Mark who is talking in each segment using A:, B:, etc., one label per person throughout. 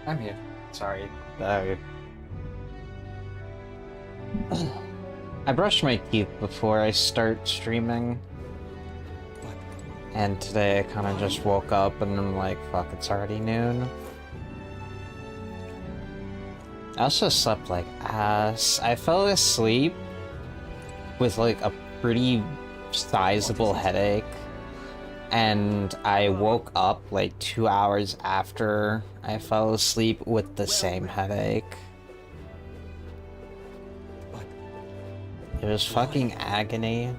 A: I'm here. Sorry. Uh, I brush my teeth before I start streaming, and today I kind of just woke up and I'm like, fuck, it's already noon. I also slept like ass. I fell asleep with like a pretty sizable headache, and I woke up like 2 hours after I fell asleep with the same headache. It was fucking agony.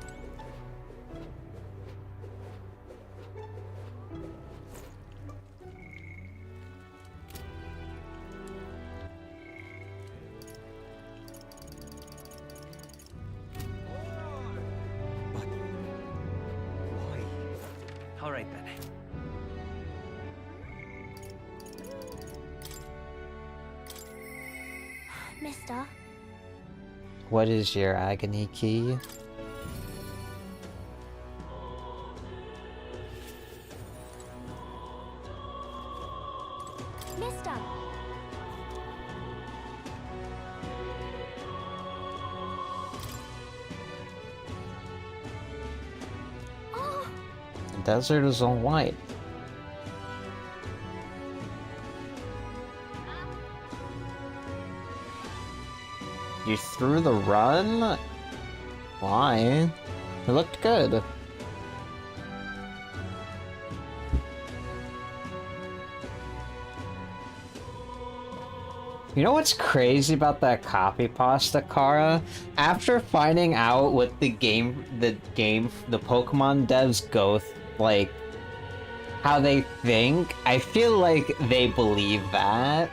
B: All right then.
C: Mister?
A: What is your agony key?
C: Mister? Oh!
A: The desert is all white. You threw the run? Why? It looked good. You know what's crazy about that copy pasta, Kara? After finding out what the Pokemon devs go like, how they think, I feel like they believe that.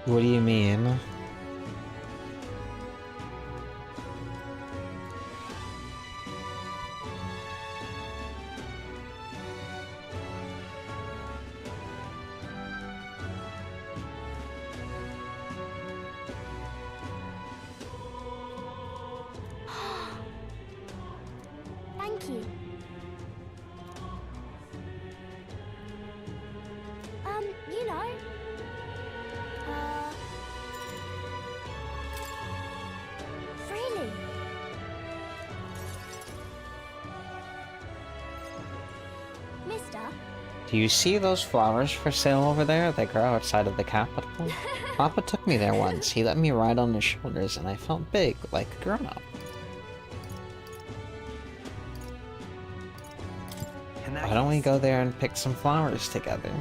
A: What do you mean?
C: Thank you. You know. Really? Mister?
A: Do you see those flowers for sale over there? They grow outside of the capital. Papa took me there once. He let me ride on his shoulders and I felt big, like a grown-up. Why don't we go there and pick some flowers together?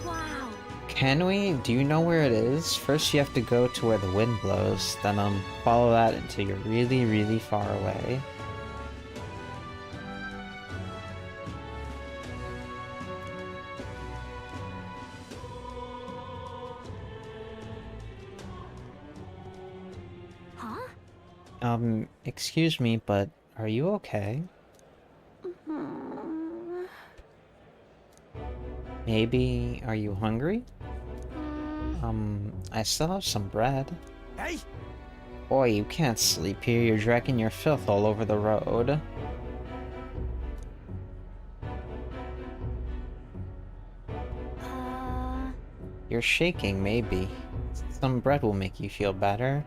C: Wow.
A: Can we? Do you know where it is? First you have to go to where the wind blows, then follow that until you're really, really far away.
C: Huh?
A: Excuse me, but are you okay?
C: Hmm.
A: Maybe, are you hungry?
C: Hmm.
A: I still have some bread.
B: Hey!
A: Boy, you can't sleep here. You're dragging your filth all over the road. You're shaking, maybe. Some bread will make you feel better.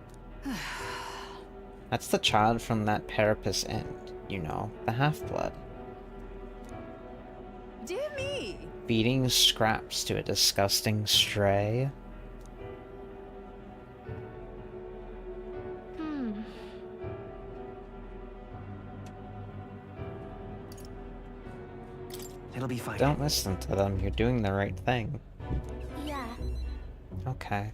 A: That's the child from that Parapus Inn, you know, the half-blood.
D: Dear me!
A: Feeding scraps to a disgusting stray.
C: Hmm.
B: It'll be fine.
A: Don't listen to them, you're doing the right thing.
C: Yeah.
A: Okay.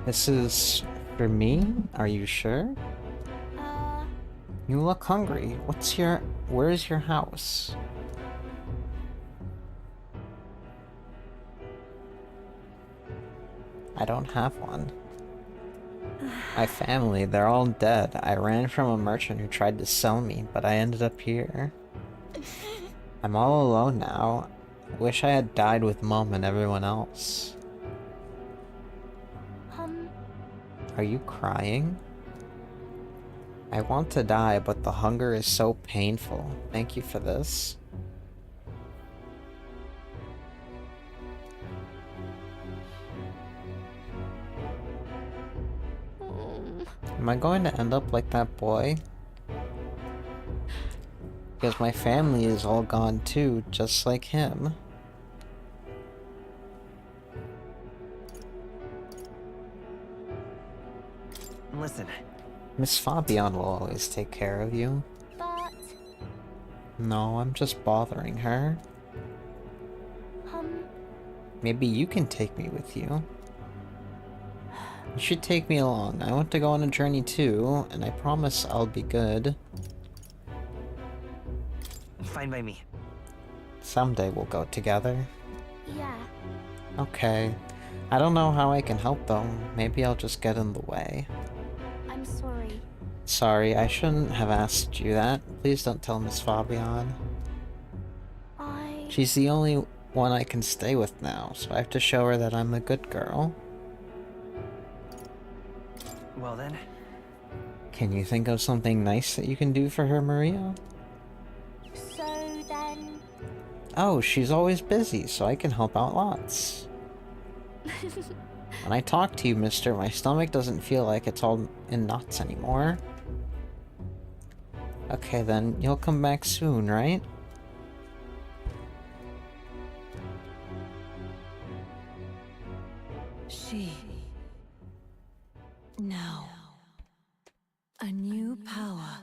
A: This is for me? Are you sure? You look hungry. Where's your house? I don't have one. My family, they're all dead. I ran from a merchant who tried to sell me, but I ended up here. I'm all alone now. I wish I had died with Mom and everyone else. Are you crying? I want to die, but the hunger is so painful. Thank you for this. Am I going to end up like that boy? Because my family is all gone too, just like him.
B: Listen.
A: Miss Fabian will always take care of you.
C: But...
A: No, I'm just bothering her. Maybe you can take me with you. You should take me along. I want to go on a journey too, and I promise I'll be good.
B: Fine by me.
A: Someday we'll go together.
C: Yeah.
A: Okay. I don't know how I can help though. Maybe I'll just get in the way.
C: I'm sorry.
A: Sorry, I shouldn't have asked you that. Please don't tell Miss Fabian. She's the only one I can stay with now, so I have to show her that I'm a good girl.
B: Well then.
A: Can you think of something nice that you can do for her, Maria?
C: So then...
A: Oh, she's always busy, so I can help out lots. When I talk to you, mister, my stomach doesn't feel like it's all in knots anymore. Okay then, you'll come back soon, right?
D: She. Now. A new power.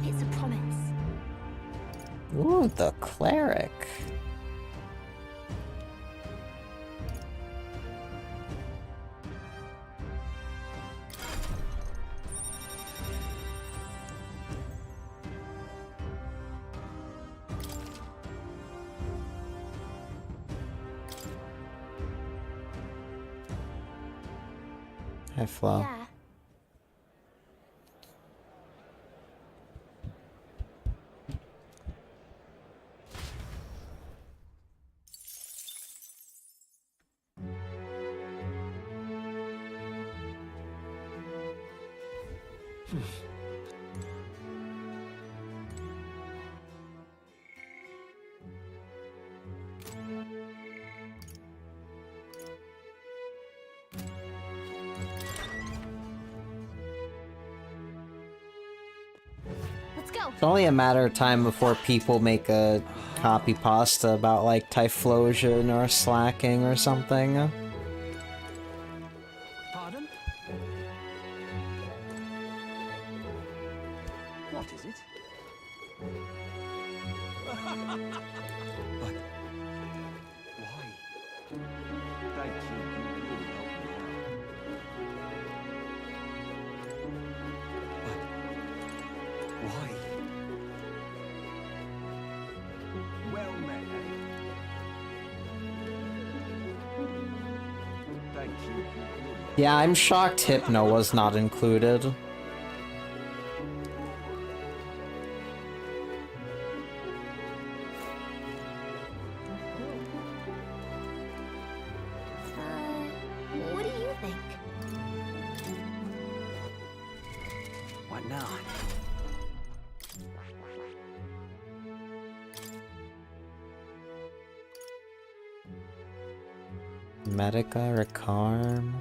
C: It's a promise.
A: Ooh, the cleric. Hi, Flo.
C: Yeah. Let's go.
A: It's only a matter of time before people make a copy pasta about like Typhlosion or slacking or something.
B: Pardon? What is it? But why? Thank you. You really helped me out. But why? Well met, eh? Thank you. You really
A: Yeah, I'm shocked Hypno was not included.
C: What do you think?
B: What now?
A: Medica, Recarm.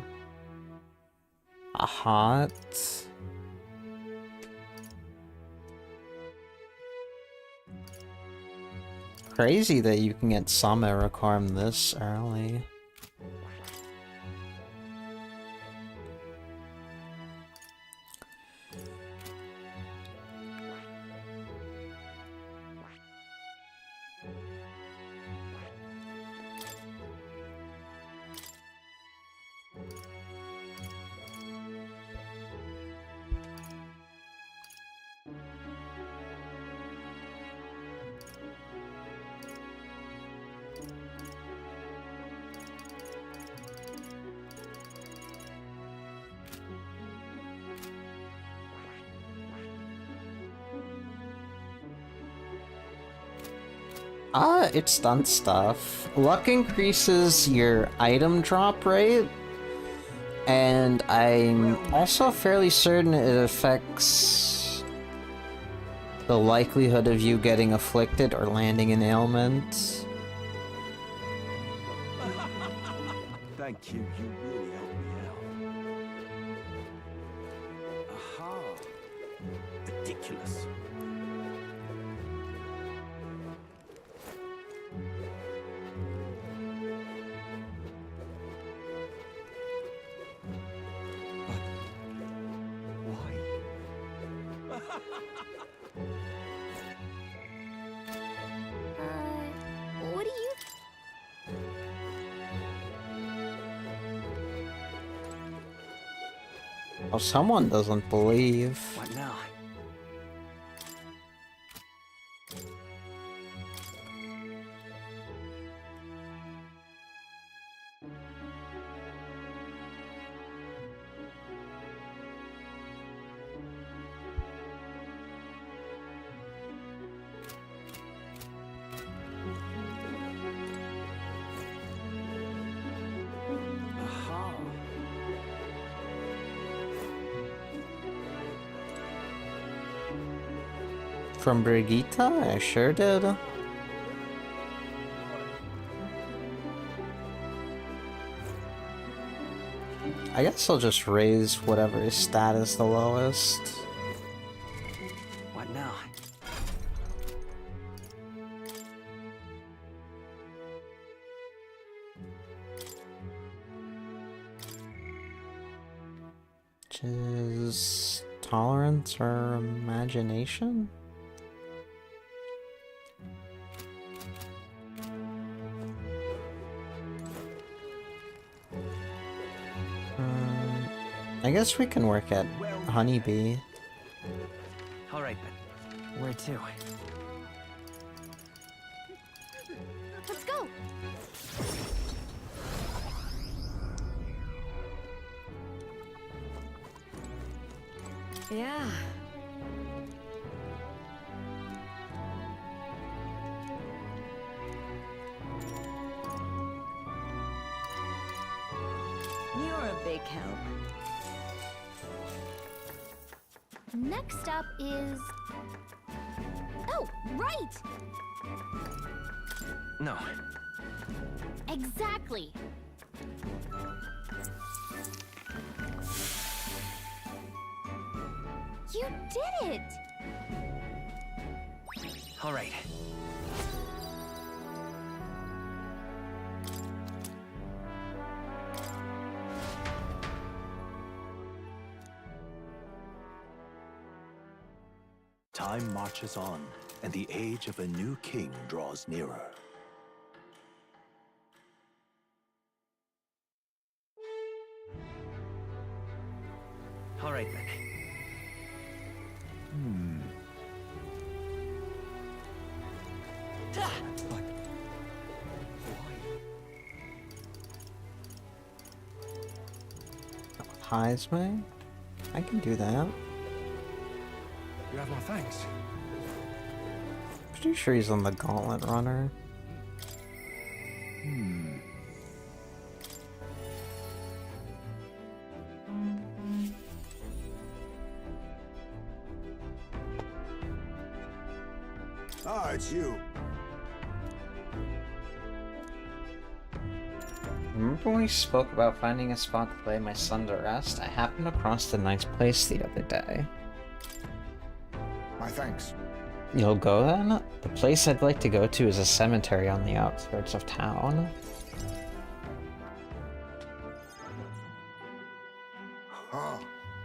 A: A hot. Crazy that you can get some Recarm this early. It's done stuff. Luck increases your item drop rate, and I'm also fairly certain it affects the likelihood of you getting afflicted or landing an ailment.
B: Thank you. You really helped me out. Aha. Ridiculous.
C: What do you...
A: Oh, someone doesn't believe.
B: What now? Aha.
A: From Brigitte? I sure did. I guess I'll just raise whatever his stat is the lowest.
B: What now?
A: Which is tolerance or imagination? I guess we can work at Honeybee.
B: All right then. Where to?
C: Let's go!
D: Yeah. You're a big help.
C: Next up is... Oh, right!
B: No.
C: Exactly! You did it!
B: All right. Time marches on, and the age of a new king draws nearer. All right then. But why?
A: Heisman? I can do that.
B: You have my thanks.
A: Pretty sure he's on the Gauntlet Runner.
E: Ah, it's you.
A: Remember when we spoke about finding a spot to lay my son to rest? I happened across a nice place the other day.
E: My thanks.
A: You'll go then? The place I'd like to go to is a cemetery on the outskirts of town.
E: Huh.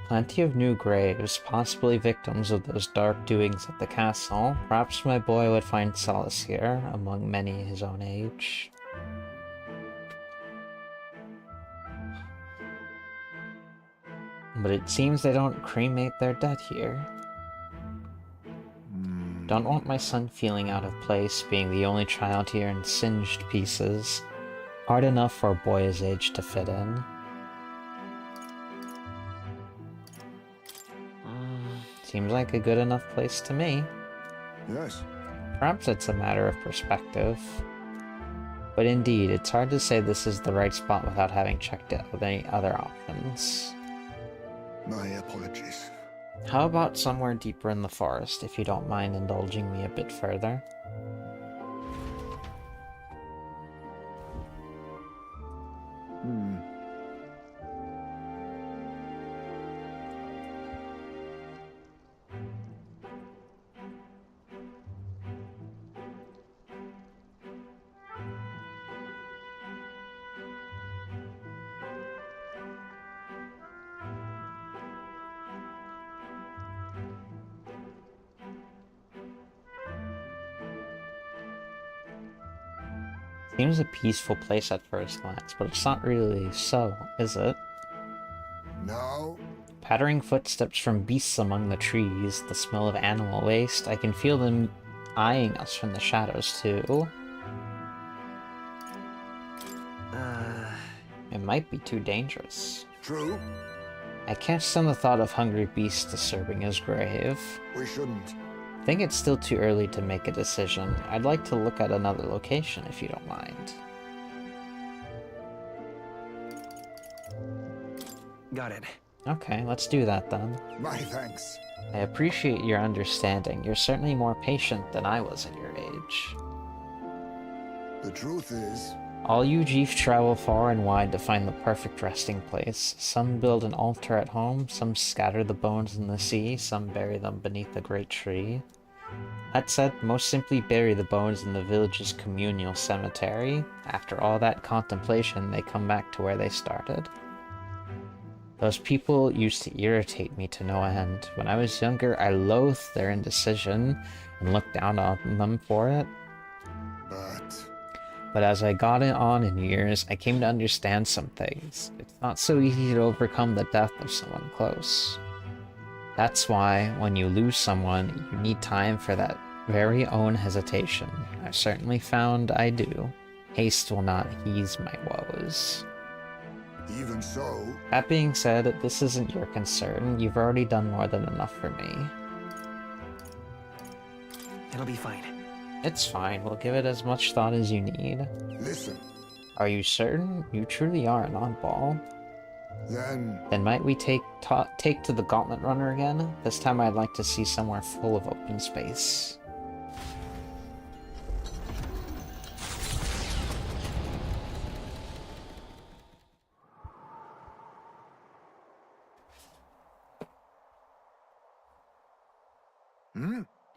A: Plenty of new graves, possibly victims of those dark doings at the castle. Perhaps my boy would find solace here, among many his own age. But it seems they don't cremate their dead here. Don't want my son feeling out of place, being the only child here in singed pieces. Hard enough for a boy his age to fit in. Seems like a good enough place to me.
E: Yes.
A: Perhaps it's a matter of perspective. But indeed, it's hard to say this is the right spot without having checked out any other options.
E: My apologies.
A: How about somewhere deeper in the forest, if you don't mind indulging me a bit further? Seems a peaceful place at first glance, but it's not really so, is it?
E: Now,
A: Pattering footsteps from beasts among the trees, the smell of animal waste. I can feel them eyeing us from the shadows, too. It might be too dangerous.
E: true,
A: I can't stand the thought of hungry beasts disturbing his grave.
E: we shouldn't.
A: I think it's still too early to make a decision. I'd like to look at another location, if you don't mind.
F: Got it.
A: Okay, let's do that then.
E: My thanks.
A: I appreciate your understanding. You're certainly more patient than I was at your age.
E: The truth is,
A: All you Jeeves travel far and wide to find the perfect resting place. Some build an altar at home, some scatter the bones in the sea, some bury them beneath a great tree. That said, most simply bury the bones in the village's communal cemetery. After all that contemplation, they come back to where they started. Those people used to irritate me to no end. When I was younger, I loathed their indecision and looked down on them for it. But as I got on in years, I came to understand some things. It's not so easy to overcome the death of someone close. That's why, when you lose someone, you need time for that very own hesitation. I've certainly found I do. Haste will not ease my woes.
E: even so,
A: That being said, this isn't your concern. You've already done more than enough for me.
F: It'll be fine.
A: It's fine. We'll give it as much thought as you need.
E: listen,
A: Are you certain? You truly are an oddball.
E: then
A: Then might we take to the Gauntlet Runner again? This time I'd like to see somewhere full of open space.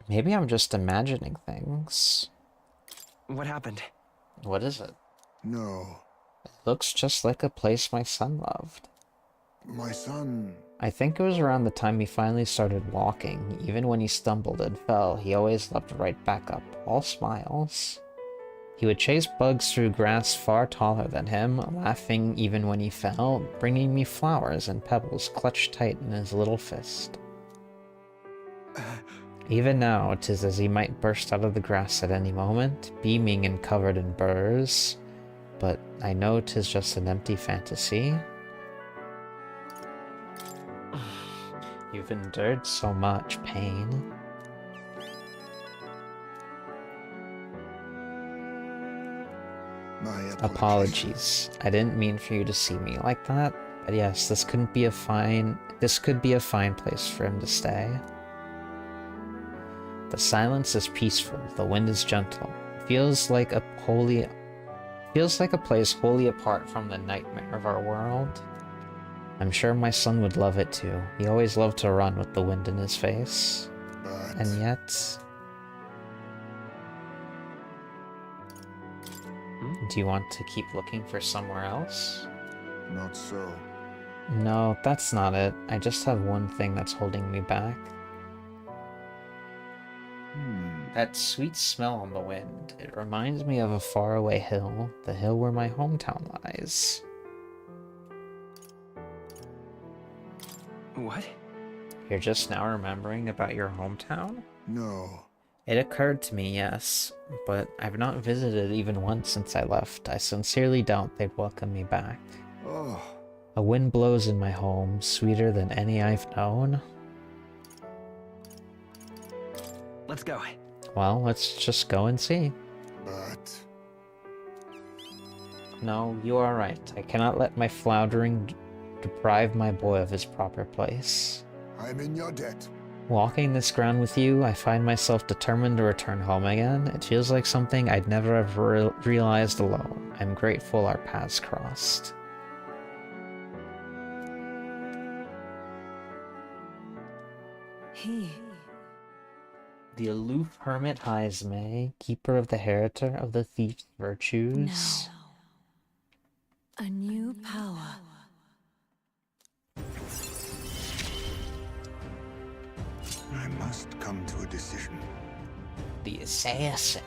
A: Maybe I'm just imagining things.
F: What happened?
A: What is it?
E: no,
A: It looks just like a place my son loved.
E: my son,
A: I think it was around the time he finally started walking. Even when he stumbled and fell, he always leapt right back up, all smiles. He would chase bugs through grass far taller than him, laughing even when he fell, bringing me flowers and pebbles clutched tight in his little fist. Even now, 'tis as he might burst out of the grass at any moment, beaming and covered in burrs. But I know 'tis just an empty fantasy. You've endured so much pain.
E: my
A: Apologies. I didn't mean for you to see me like that. But yes, this could be a fine place for him to stay. The silence is peaceful, the wind is gentle. It feels like a place wholly apart from the nightmare of our world. I'm sure my son would love it too. He always loved to run with the wind in his face.
E: But
A: And yet... Do you want to keep looking for somewhere else?
E: not so.
A: No, that's not it. I just have one thing that's holding me back. That sweet smell on the wind. It reminds me of a faraway hill, the hill where my hometown lies.
F: What?
A: You're just now remembering about your hometown?
E: No,
A: It occurred to me, yes, but I've not visited even once since I left. I sincerely doubt they'd welcome me back.
E: oh,
A: A wind blows in my home, sweeter than any I've known.
F: Let's go.
A: Well, let's just go and see.
E: But
A: No, you are right. I cannot let my floundering deprive my boy of his proper place.
E: I'm in your debt.
A: Walking this ground with you, I find myself determined to return home again. It feels like something I'd never have realized alone. I'm grateful our paths crossed.
D: He.
A: The aloof hermit Heisme, keeper of the heritor of the thief's virtues.
D: Now. A new power.
E: I must come to a decision.
A: The assassin.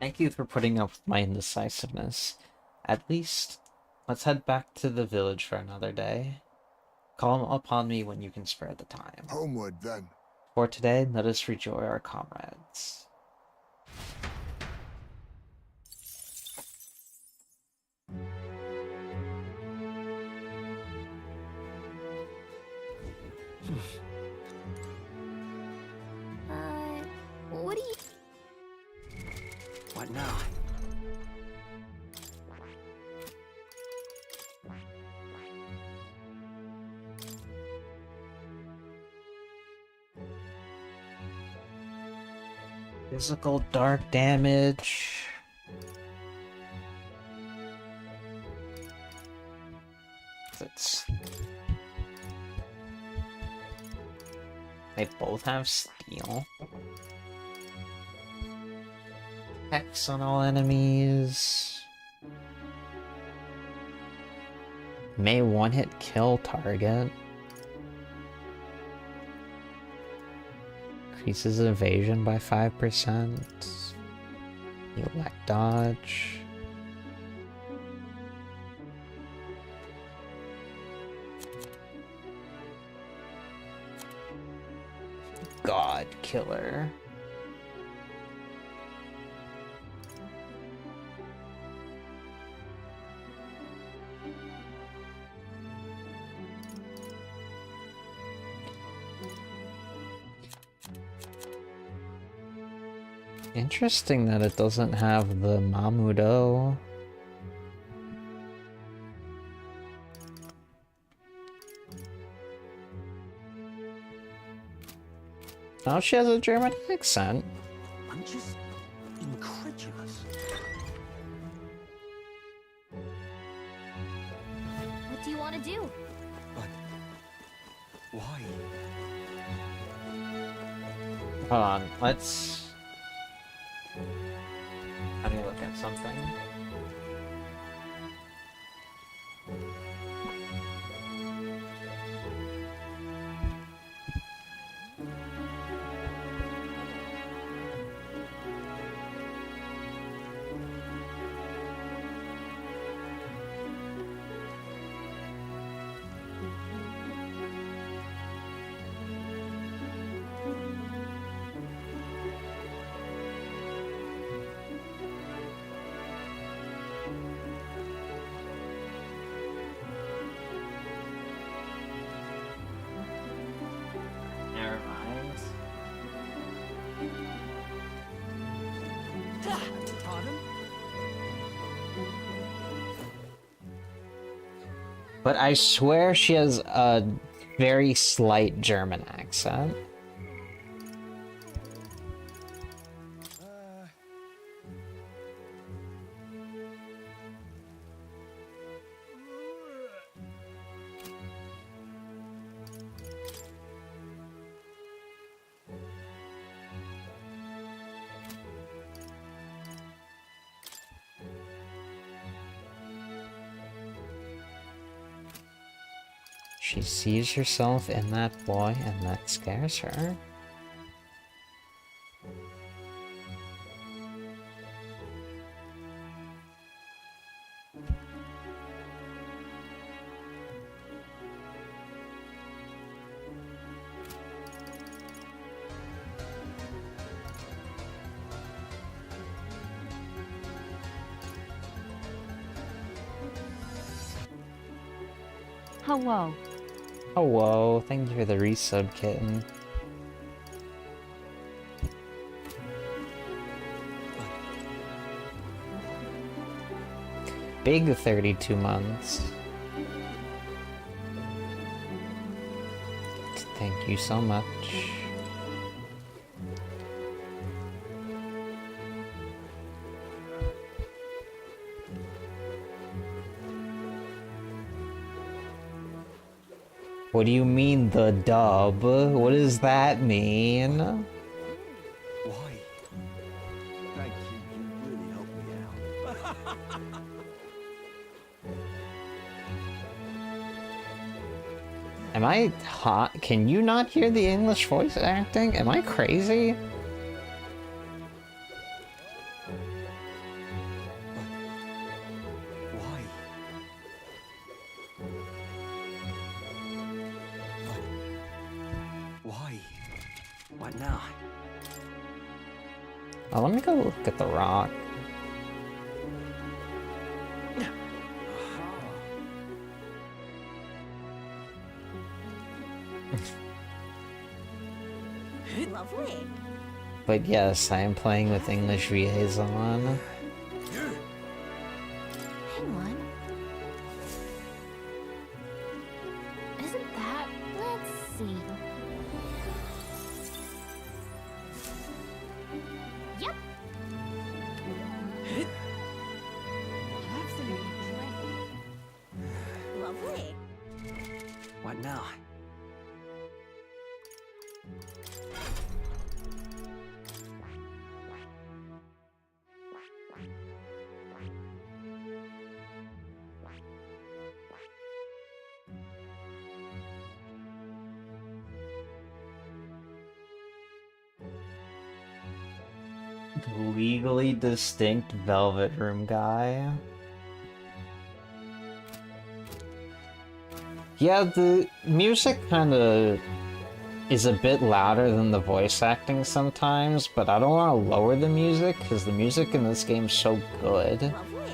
A: Thank you for putting up with my indecisiveness. At least, let's head back to the village for another day. Call upon me when you can spare the time.
E: Homeward, then.
A: For today, let us rejoin our comrades.
C: What do you...
F: What now?
A: Physical dark damage. That's... They both have steel. Hex on all enemies. May one-hit kill target. Increases evasion by 5%. Elect dodge. God killer. Interesting that it doesn't have the Mamudo. Now she has a German accent.
B: I'm just incredulous.
C: What do you want to do?
B: But why?
A: Hold on, let's... Let me look at something. Never mind.
F: Pardon?
A: But I swear she has a very slight German accent. She sees herself in that boy, and that scares her.
D: Hello.
A: Hello, thank you for the resub, kitten. Big 32 months. Thank you so much. What do you mean, the dub? What does that mean?
B: Why? Thank you. You really helped me out.
A: Am I hot? Can you not hear the English voice acting? Am I crazy?
B: Why? Why?
F: What now?
A: Oh, let me go look at the rock.
C: Lovely.
A: But yes, I am playing with English Liaison.
C: Hang on. Isn't that... Let's see. Yep. Lovely.
F: What now?
A: Legally distinct Velvet Room guy. Yeah, the music kinda is a bit louder than the voice acting sometimes, but I don't want to lower the music because the music in this game is so good.
C: Lovely.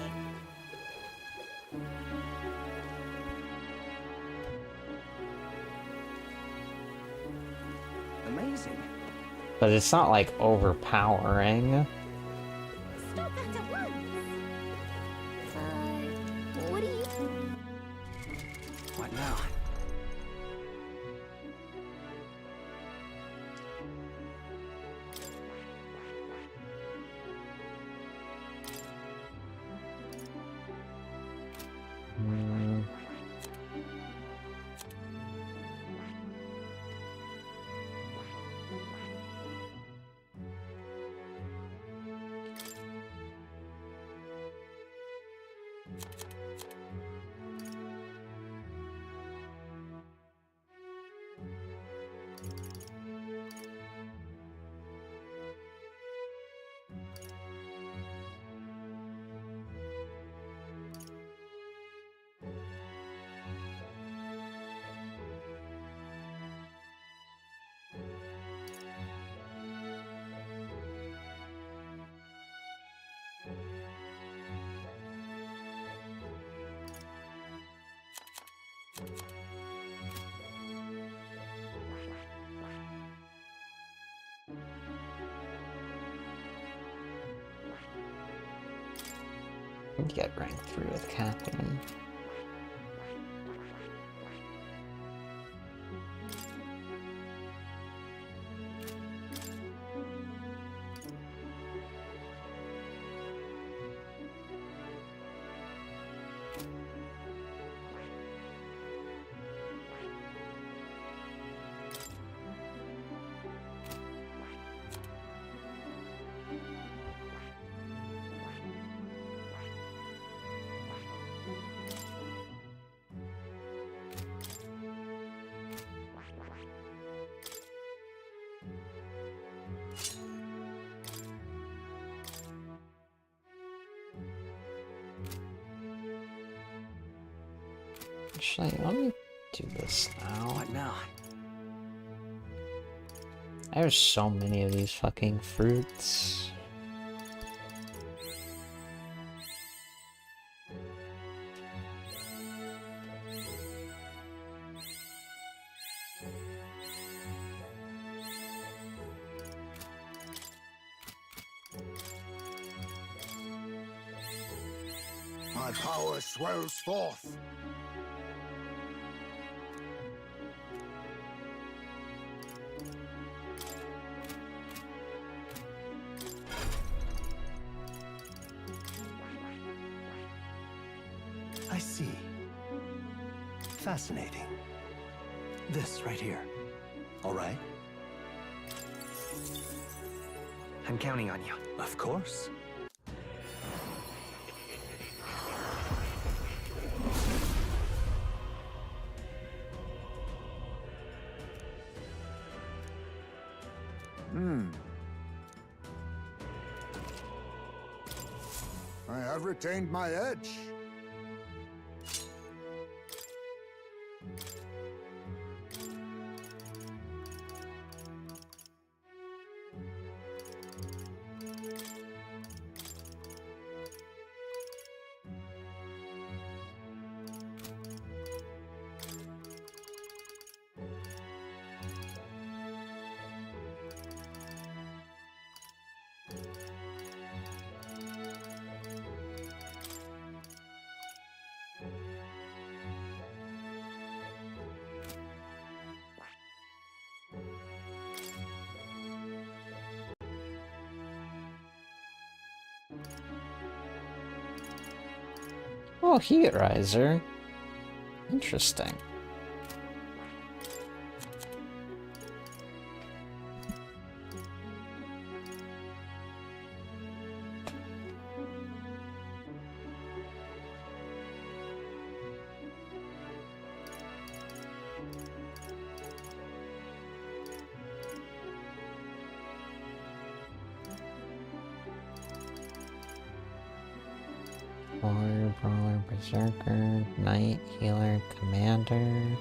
F: Amazing.
A: But it's not like overpowering.
C: Stop that at once. What do you...
F: What now?
A: Hmm. Get ranked 3 with Captain. Actually, let me do this now.
F: What now?
A: There's so many of these fucking fruits.
E: My power swells forth.
B: I see. Fascinating. This right here. All right?
F: I'm counting on you.
B: Of course.
E: I have retained my edge.
A: Oh, Heat Riser. Interesting. Warrior, Brawler, Berserker, Knight, Healer, Commander.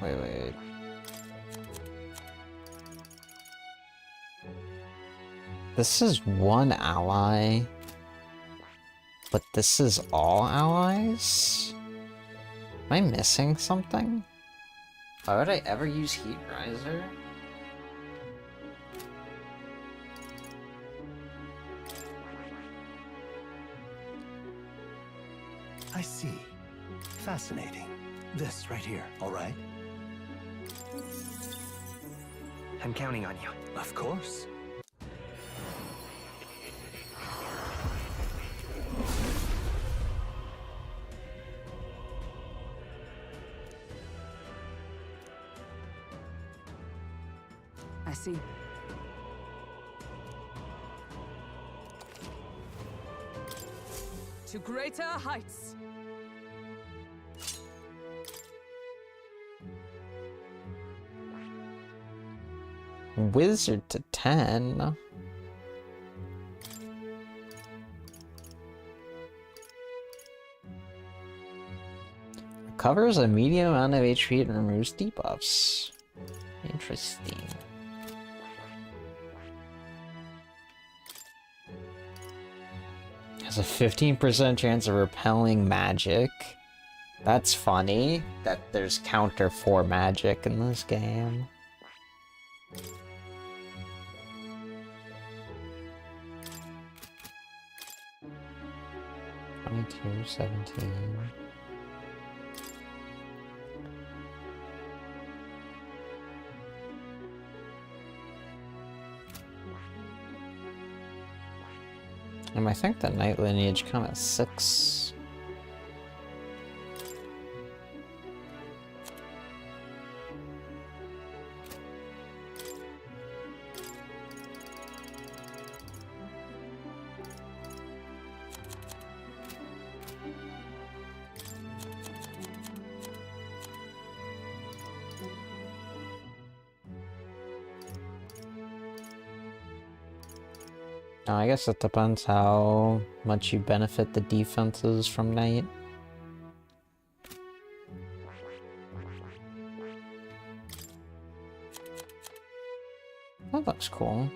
A: Wait. This is one ally, but this is all allies? Am I missing something? Why would I ever use Heat Riser?
B: I see. Fascinating. This right here. All right?
F: I'm counting on you.
B: Of course.
D: I see. To greater heights.
A: Wizard to 10. Recovers a medium amount of HP and removes debuffs. Interesting. Has a 15% chance of repelling magic. That's funny that there's counter 4 magic in this game. Two 17. And I think the Knight lineage kind of 6. Now, I guess it depends how much you benefit the defenses from Knight. That looks cool.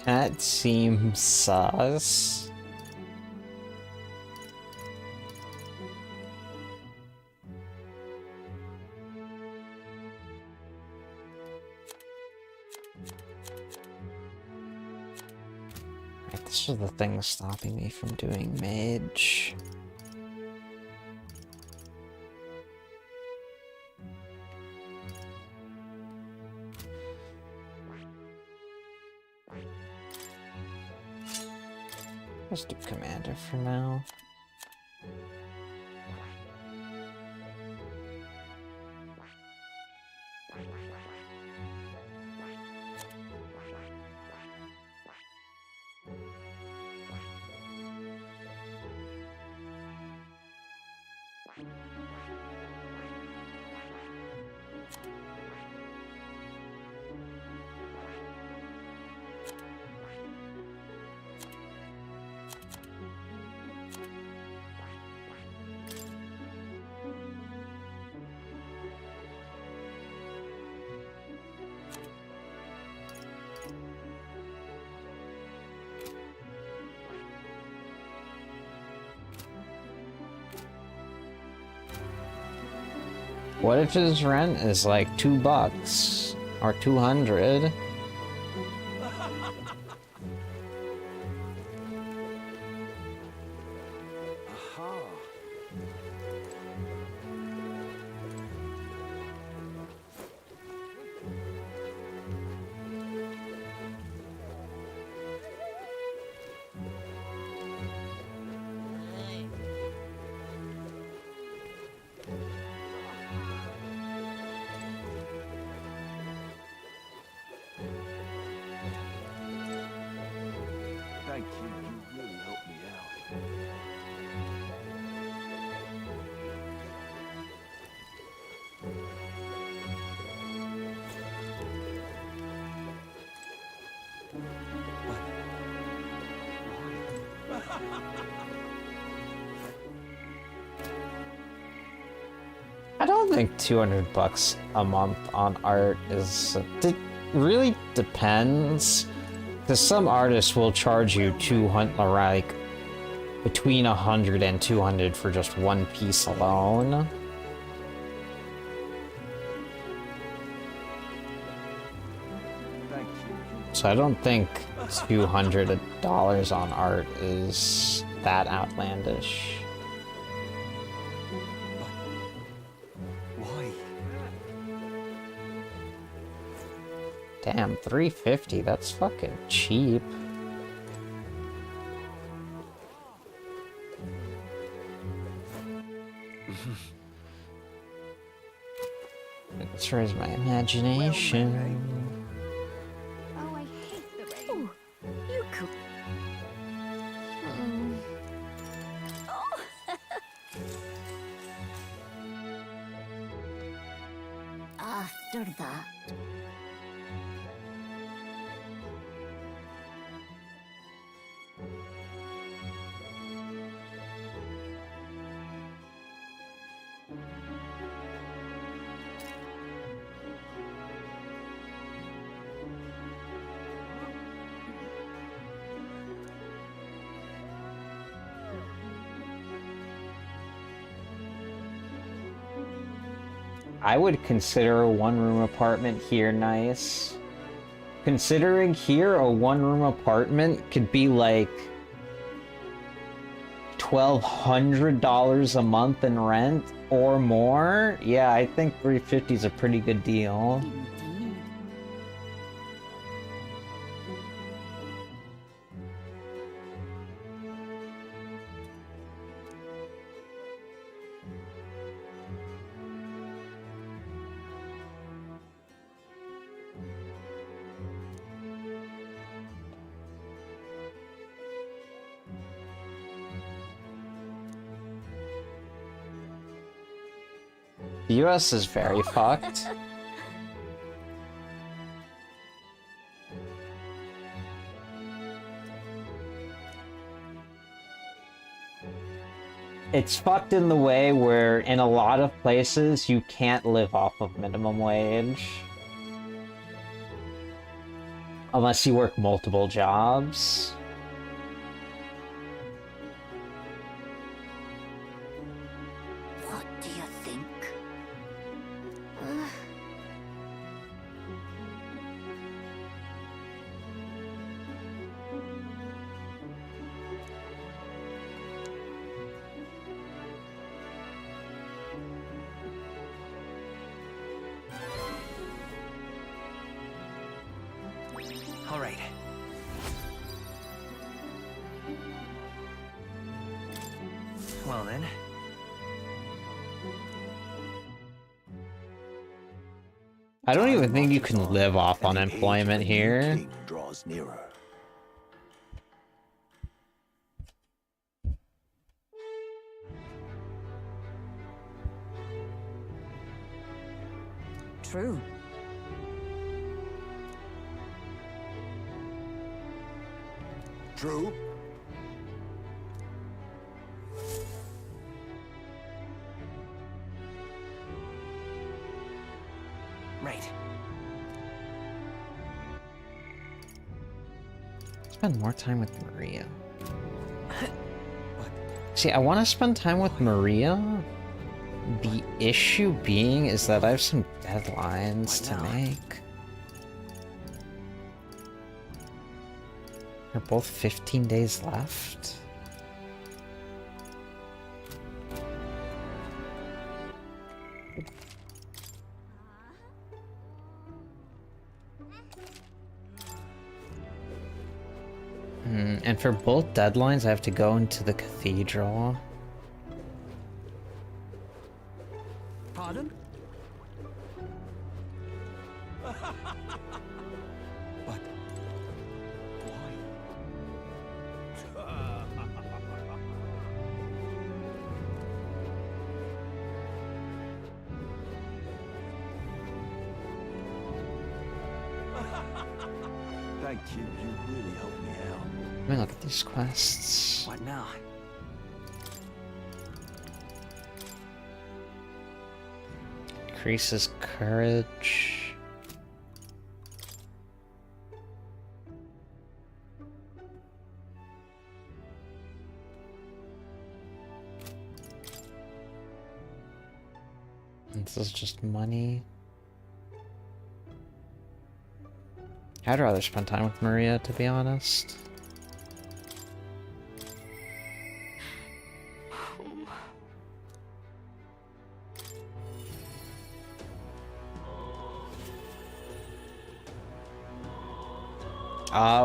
A: That seems sus. Right, this is the thing stopping me from doing mage. Let's do commander for now. What if his rent is like $2 or 200?
B: Thank you. You really helped me out.
A: I don't think $200 a month on art is... It really depends. Because some artists will charge you 200, like, between 100 and 200 for just one piece alone.
B: Thank you.
A: So I don't think $200 on art is that outlandish.
B: Why?
A: Damn, $350, that's fucking cheap. Let's raise my imagination.
C: Oh, I hate the rain. You could. Oh. After that.
A: I would consider a one-room apartment here nice. Considering here a one-room apartment could be like $1,200 a month in rent or more. Yeah, I think 350 is a pretty good deal.
C: Indeed.
A: The US is very fucked. It's fucked in the way where in a lot of places you can't live off of minimum wage. Unless you work multiple jobs.
C: What do you think?
F: All right. Well then.
A: I don't even think you can
B: Marches on,
A: live off
B: and the age of
A: unemployment
B: a new
A: here.
B: king draws nearer.
D: True.
E: True.
F: Right.
A: Spend more time with Maria. See, I want to spend time with Maria. The issue being is that I have some deadlines to make. They're both 15 days left. And for both deadlines, I have to go into the cathedral.
D: Pardon?
B: But why? Thank you. You really helped me out.
A: Let me look at these quests.
F: What now?
A: Increases courage. This is just money. I'd rather spend time with Maria, to be honest.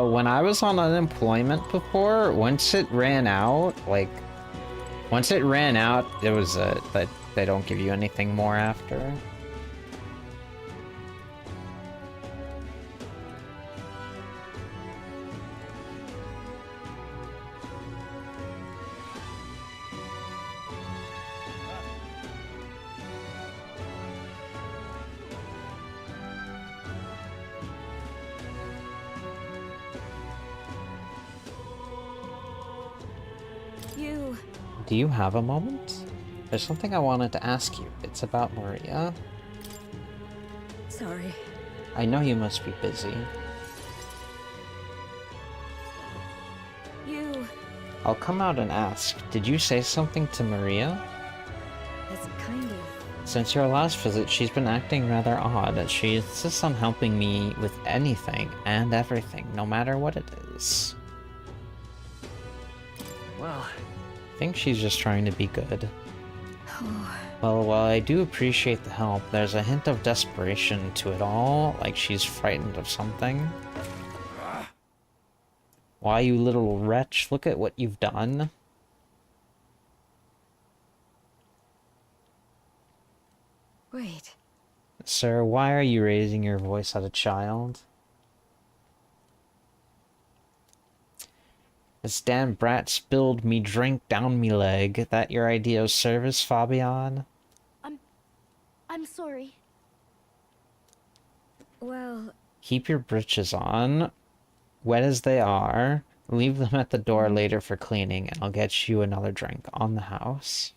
A: When I was on unemployment before, once it ran out, it was that they don't give you anything more after. Do you have a moment? There's something I wanted to ask you. It's about Maria.
C: Sorry.
A: I know you must be busy. I'll come out and ask. Did you say something to Maria?
C: It's kind of
A: Since your last visit, she's been acting rather odd. She insists on helping me with anything and everything, no matter what it is.
F: Well,
A: I think she's just trying to be good. Well, while I do appreciate the help, there's a hint of desperation to it all, like she's frightened of something. Why, you little wretch, look at what you've done.
D: Wait.
A: Sir, why are you raising your voice at a child? This damn brat spilled me drink down me leg. That your idea of service, Fabian?
C: I'm sorry.
D: Well,
A: Keep your britches on, wet as they are. Leave them at the door later for cleaning, and I'll get you another drink on the house.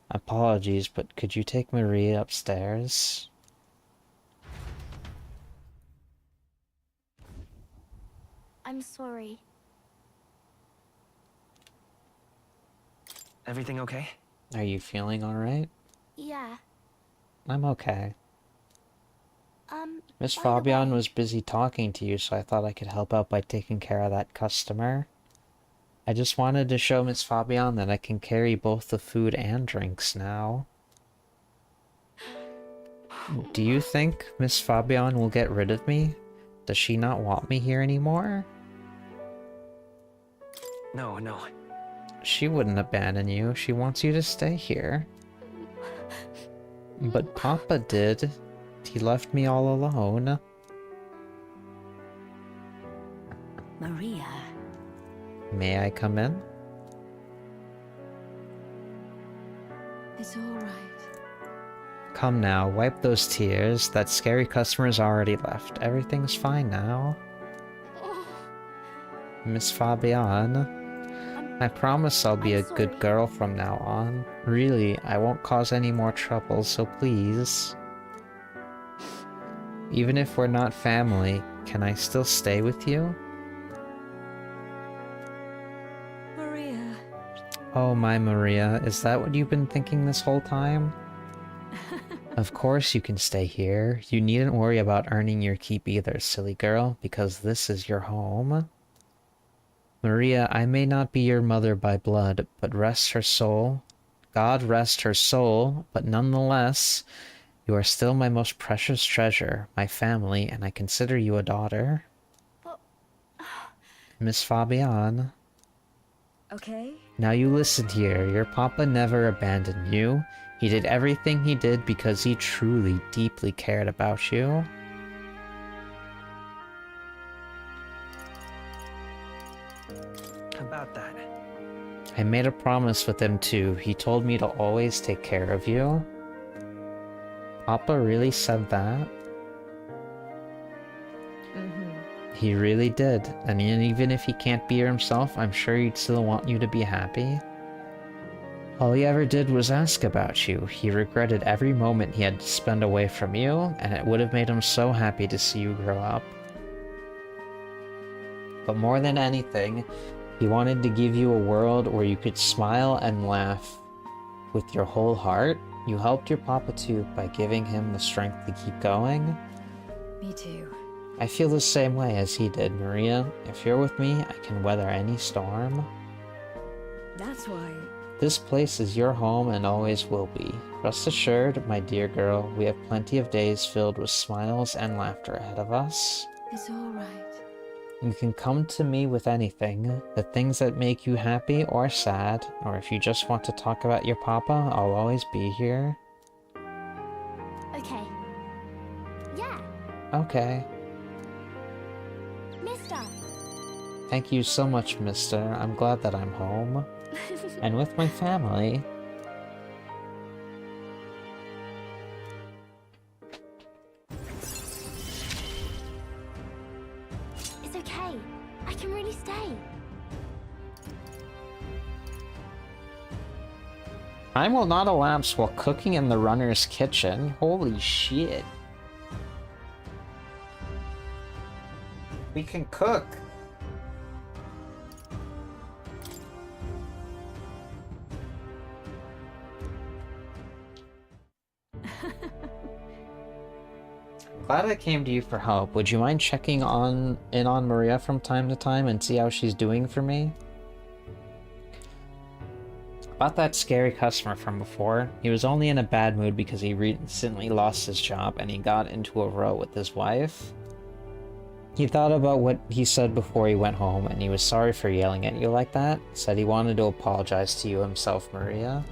A: Apologies, but could you take Maria upstairs?
C: I'm sorry.
F: everything okay?
A: Are you feeling alright?
C: Yeah.
A: I'm okay. Miss
C: by the
A: Fabian
C: way-
A: was busy talking to you, so I thought I could help out by taking care of that customer. I just wanted to show Miss Fabian that I can carry both the food and drinks now. Do you think Miss Fabian will get rid of me? Does she not want me here anymore?
F: No.
A: She wouldn't abandon you. She wants you to stay here. But Papa did. He left me all alone.
D: Maria.
A: May I come in?
D: It's all right.
A: Come now, wipe those tears. That scary customer's already left. Everything's fine now. Miss Fabian, I promise I'll be
C: I'm
A: a good
C: sorry.
A: girl from now on. Really, I won't cause any more trouble, so please. Even if we're not family, can I still stay with you?
D: Maria.
A: Oh my Maria, is that what you've been thinking this whole time? Of course you can stay here. You needn't worry about earning your keep either, silly girl, because this is your home. Maria, I may not be your mother by blood, but rest her soul. God rest her soul, but nonetheless, you are still my most precious treasure, my family, and I consider you a daughter. Miss Fabian.
D: Okay?
A: Now you listen here, your papa never abandoned you. He did everything he did because he truly, deeply cared about you.
F: About that.
A: I made a promise with him too. He told me to always take care of you. Papa really said that? He really did. And even if he can't be himself, I'm sure he'd still want you to be happy. All he ever did was ask about you. He regretted every moment he had to spend away from you, and it would have made him so happy to see you grow up. But more than anything, he wanted to give you a world where you could smile and laugh with your whole heart. You helped your papa too by giving him the strength to keep going.
D: Me too.
A: I feel the same way as he did, Maria. If you're with me, I can weather any storm.
D: That's why.
A: This place is your home and always will be. Rest assured, my dear girl, we have plenty of days filled with smiles and laughter ahead of us.
D: It's all right.
A: You can come to me with anything, the things that make you happy or sad, or if you just want to talk about your papa, I'll always be here.
C: Okay. Yeah,
A: Okay.
C: mister.
A: Thank you so much, mister. I'm glad that I'm home. And with my family.
C: It's okay. I can really stay.
A: Time will not elapse while cooking in the runner's kitchen. Holy shit. We can cook. glad I came to you for help. Would you mind checking in on Maria from time to time and see how she's doing for me? About that scary customer from before, he was only in a bad mood because he recently lost his job and he got into a row with his wife. He thought about what he said before he went home and he was sorry for yelling at you like that. Said he wanted to apologize to you himself, Maria.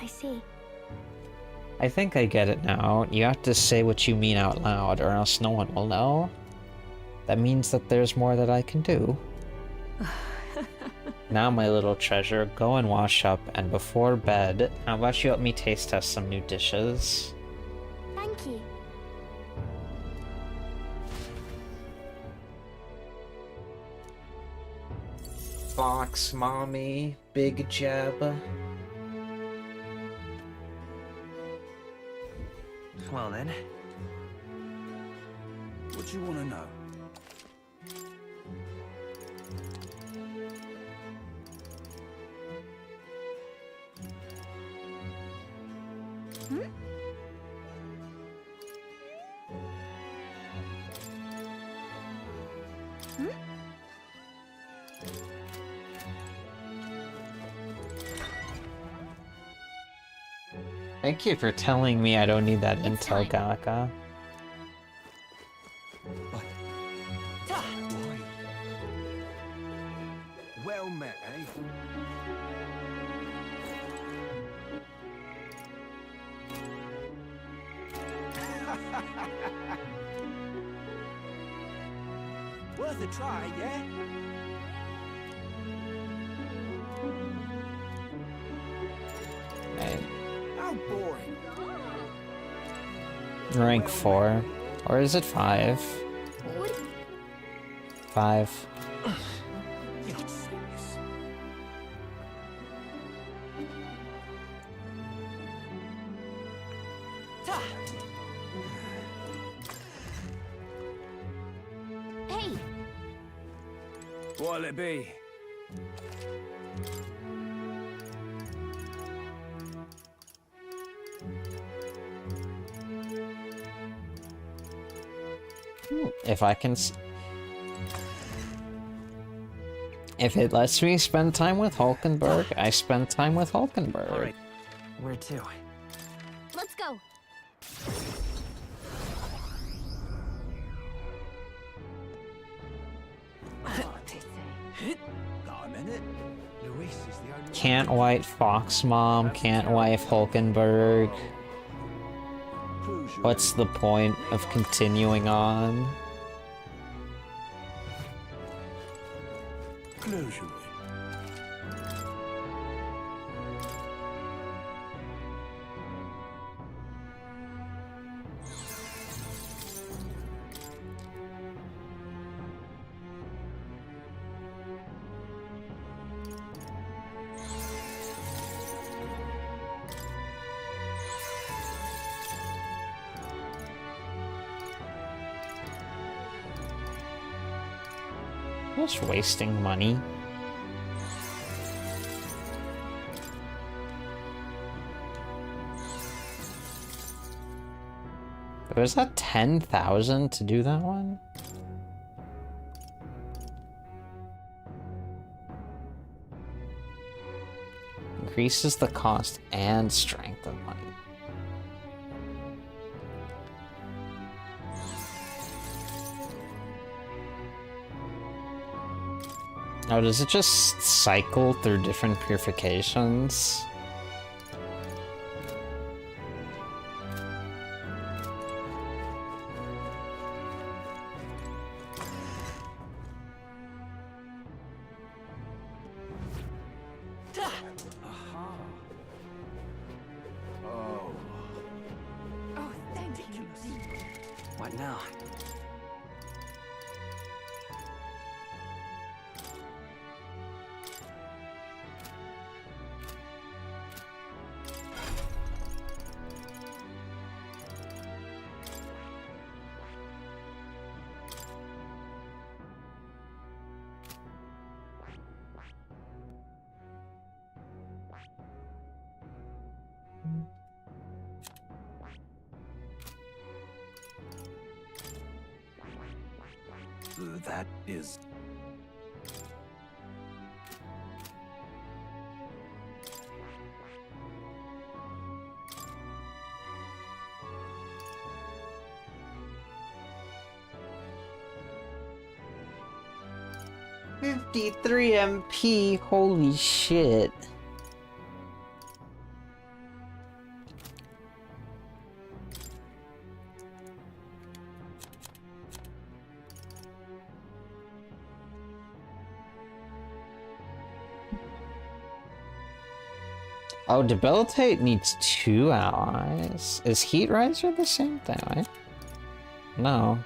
C: I see.
A: I think I get it now. You have to say what you mean out loud or else no one will know. That means that there's more that I can do. Now, my little treasure, go and wash up, and before bed, how about you help me taste test some new dishes?
C: Thank you.
A: Fox, mommy, big jab.
F: Well then.
E: What do you want to know?
A: Thank you for telling me I don't need that
C: It's
A: intel,
C: time.
A: Galaka.
E: But why? Well met, eh? Worth a try, yeah?
A: Right.
E: How boring.
A: Rank 4. Or is it 5? 5.
E: You're not serious.
C: Hey,
E: What'll it be?
A: If I can if it lets me spend time with Hulkenberg, I spend time with Hulkenberg.
F: Alright. Where to?
C: let's go.
E: Got a minute? Luis is the only
A: Can't wife Fox Mom, can't wife Hulkenberg. What's the point of continuing on?
E: Closure.
A: Just wasting money. Was that 10,000 to do that one? Increases the cost and strength of money. Oh, does it just cycle through different purifications?
C: Oh, thank you.
F: What now?
B: That is...
A: $53 MP, holy shit. Oh, Debilitate needs 2 allies. Is Heat Riser the same thing, right? No.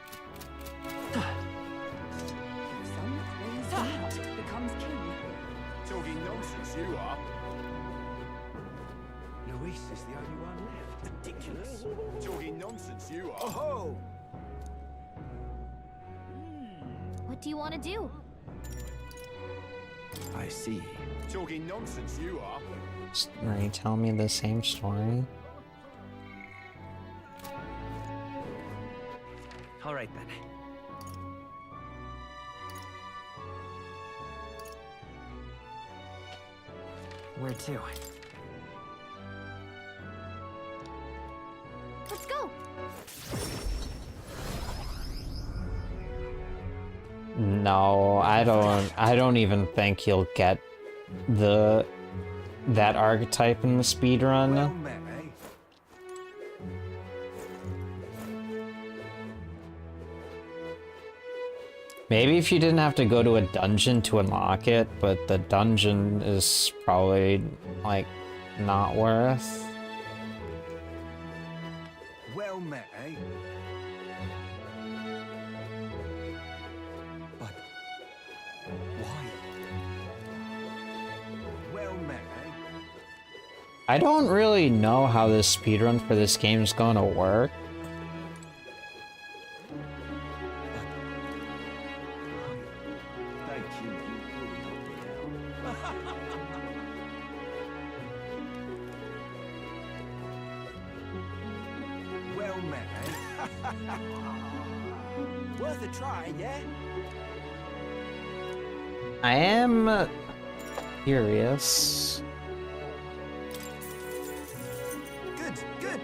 C: Becomes king.
G: Talking nonsense, you are.
B: Luis is the only one left. Ridiculous.
G: Talking nonsense, you are.
B: Oh!
C: What do you want to do?
B: I see.
G: Talking nonsense, you are.
A: Are you telling me the same story?
F: All right then. Where to?
C: Let's go.
A: No, I don't even think he'll get that archetype in the speedrun.
B: Well met, eh?
A: Maybe if you didn't have to go to a dungeon to unlock it, but the dungeon is probably, like, not worth.
B: Well met, eh? But... why? Well met, eh?
A: I don't really know how this speedrun for this game is going to work.
B: Thank you. You really helped me out. Well met, eh? Worth a try, yeah?
A: I am curious.
B: Good, good.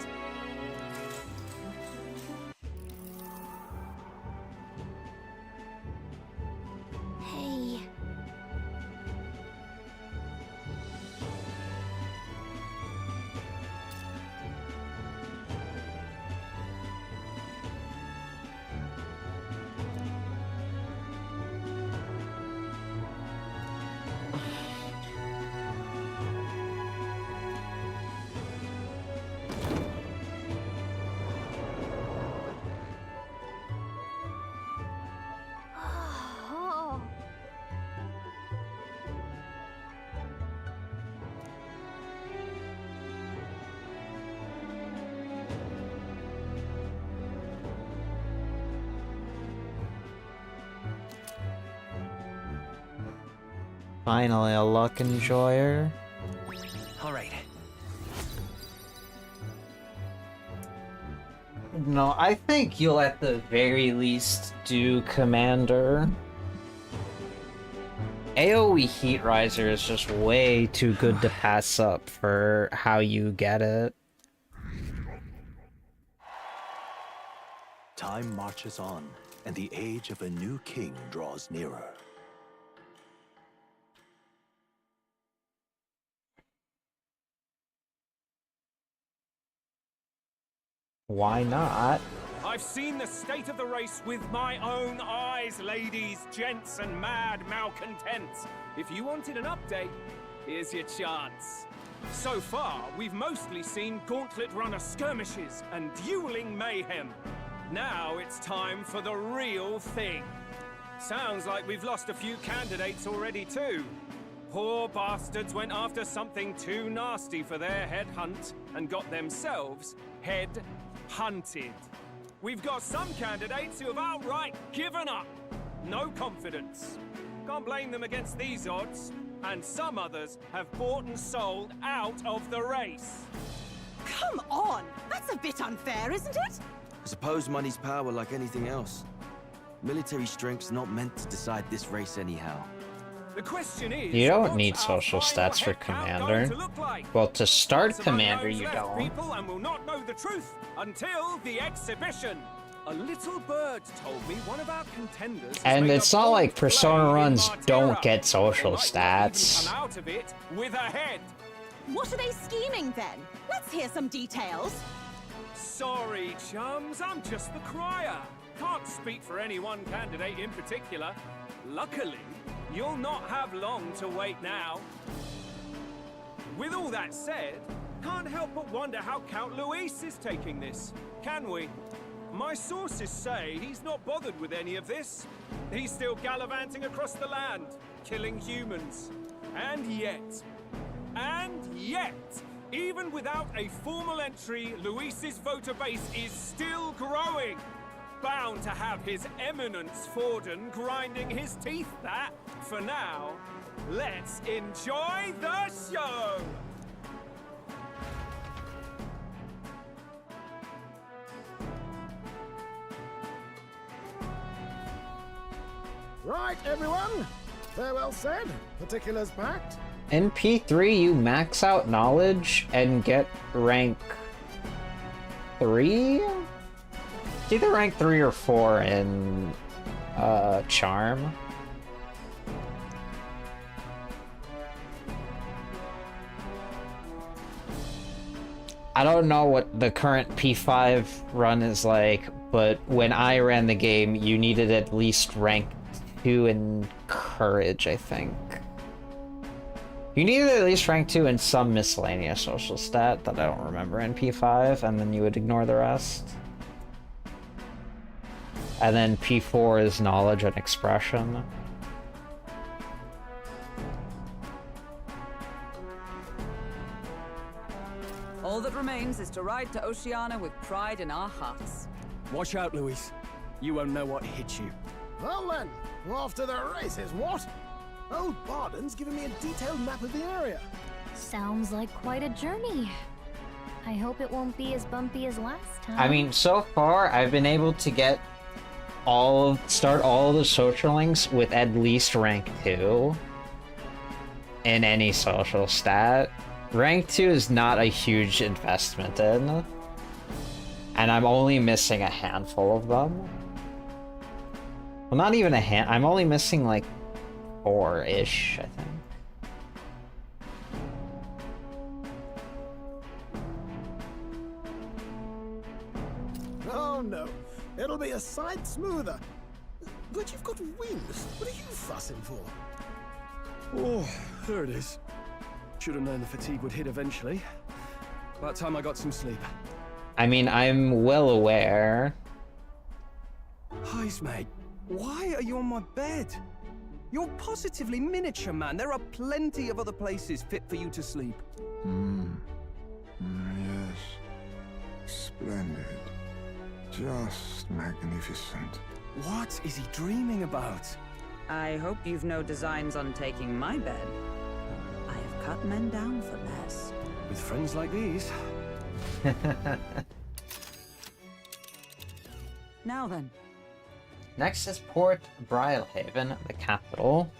C: Hey. Oh.
A: Finally, a luck enjoyer.
F: All right.
A: No, I think you'll at the very least do Commander. AoE Heat Riser is just way too good to pass up for how you get it.
B: Time marches on, and the age of a new king draws nearer.
A: Why not?
H: I've seen the state of the race with my own eyes, ladies, gents, and mad malcontents. If you wanted an update, here's your chance. So far, we've mostly seen gauntlet runner skirmishes and dueling mayhem. Now it's time for the real thing. Sounds like we've lost a few candidates already too. Poor bastards went after something too nasty for their head hunt and got themselves head hunted. We've got some candidates who have outright given up. No confidence. Can't blame them against these odds. And some others have bought and sold out of the race.
I: Come on! That's a bit unfair, isn't it?
J: I suppose money's power like anything else.
I: Military strength's not meant to decide this race anyhow.
H: The question is,
A: You don't
H: what's
A: need
H: our
A: social
H: final
A: stats for
H: head count
A: Commander.
H: going to look like?
A: Well, to start
H: Lots of
A: Commander,
H: unknowns
A: you
H: left,
A: don't.
H: people, and will not know the truth until the exhibition. A little bird told me one of our contenders has
A: And
H: made
A: it's
H: a
A: not
H: bold
A: like Persona
H: play in
A: runs
H: Martera.
A: don't get social
H: They might not even
A: stats.
H: come out of it with a head.
C: What are they scheming then? Let's hear some details.
H: Sorry, chums, I'm just the crier. Can't speak for any one candidate in particular. Luckily, you'll not have long to wait now. With all that said, can't help but wonder how Count Luis is taking this, can we? My sources say he's not bothered with any of this. He's still gallivanting across the land, killing humans. And yet, even without a formal entry, Luis's voter base is still growing. Bound to have his eminence Forden grinding his teeth that, for now, let's enjoy the show!
J: Right, everyone. Farewell said. Particulars packed.
A: In P3, you max out knowledge and get rank 3? It's either rank 3 or 4 in charm. I don't know what the current P5 run is like, but when I ran the game, you needed at least rank 2 in courage, I think. You needed at least rank 2 in some miscellaneous social stat that I don't remember in P5, and then you would ignore the rest. And then P4 is knowledge and expression.
K: All that remains is to ride to Oceania with pride in our hearts.
F: Watch out, Luis. You won't know what hit you.
J: Well then, off to the races, what? Old Barden's giving me a detailed map of the area.
C: Sounds like quite a journey. I hope it won't be as bumpy as last time.
A: I mean, so far, I've been able to get start all the social links with at least rank 2 in any social stat. Rank 2 is not a huge investment in, and I'm only missing a handful of them. Well, not even a I'm only missing like 4-ish, I think.
J: Oh no, it'll be a sight smoother. But you've got wings. What are you fussing for?
F: Oh, there it is. Should have known the fatigue would hit eventually. About time I got some sleep.
A: I mean, I'm well aware.
F: Heis, mate. Why are you on my bed? You're positively miniature, man. There are plenty of other places fit for you to sleep.
E: Yes. Splendid. Just magnificent.
F: What is he dreaming about?
K: I hope you've no designs on taking my bed. I have cut men down for less.
F: With friends like these.
K: Now then.
A: Next is Port Brialhaven, the capital.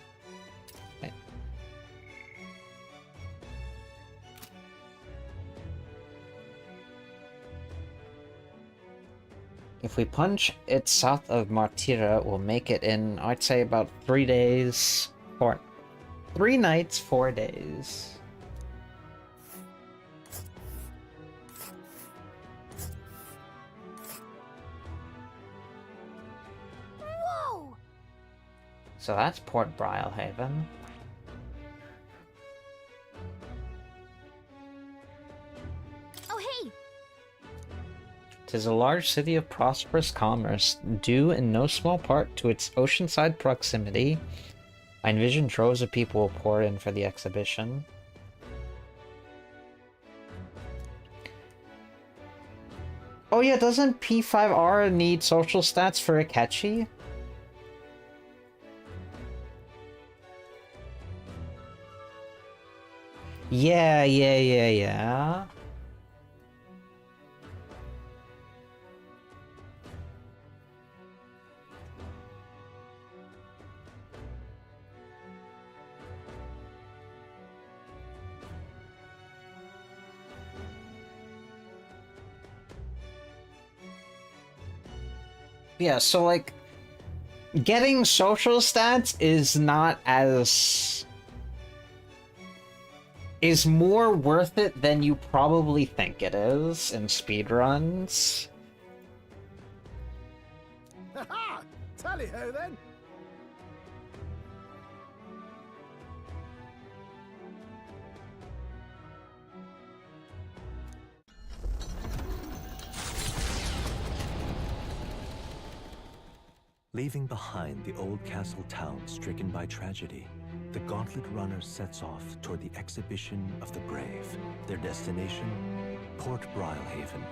A: Okay. If we punch it south of Martira, we'll make it in, I'd say, about 3 days. 3 nights, 4 days.
C: Whoa!
A: So that's Port Brialhaven.
C: Oh, hey!
A: 'Tis a large city of prosperous commerce, due in no small part to its oceanside proximity. I envision droves of people will pour in for the exhibition. Oh yeah, doesn't P5R need social stats for Akechi? Yeah. Yeah, so like getting social stats is not as is more worth it than you probably think it is in speedruns.
J: Ha-ha! Tally-ho then!
B: Leaving behind the old castle town stricken by tragedy, the Gauntlet Runner sets off toward the exhibition of the brave. Their destination, Port Brilehaven,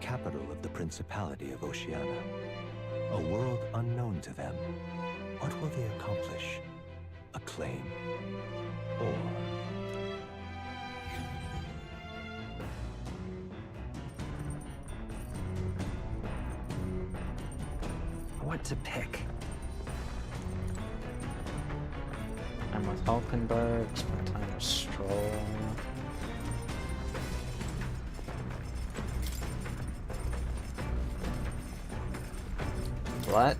B: capital of the Principality of Oceania. A world unknown to them. What will they accomplish? Acclaim? Or...
F: What to pick?
A: I'm with Hulkenberg, spend time with Stroll. Let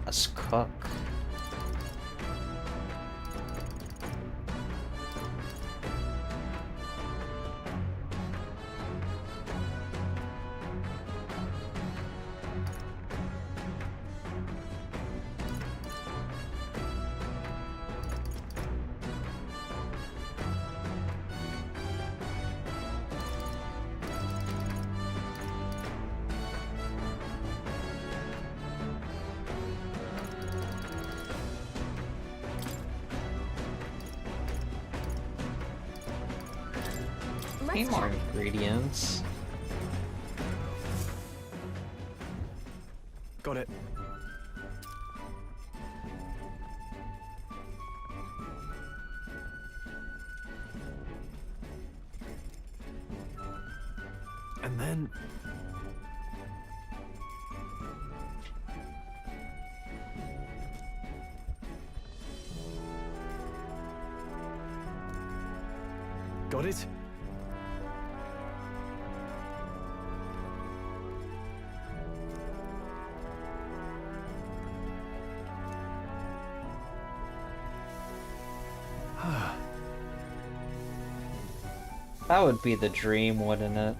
A: us cook. Need more ingredients.
F: Got it. And then... Got it?
A: That would be the dream, wouldn't it?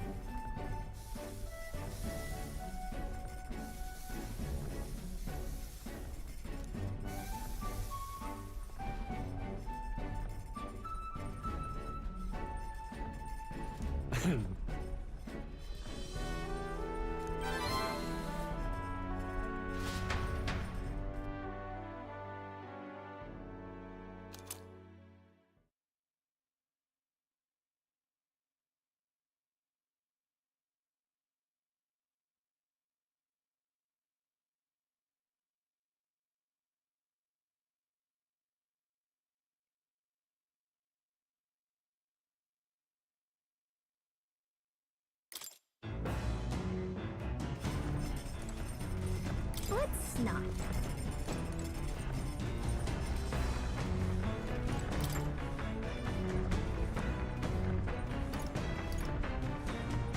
C: Let's not.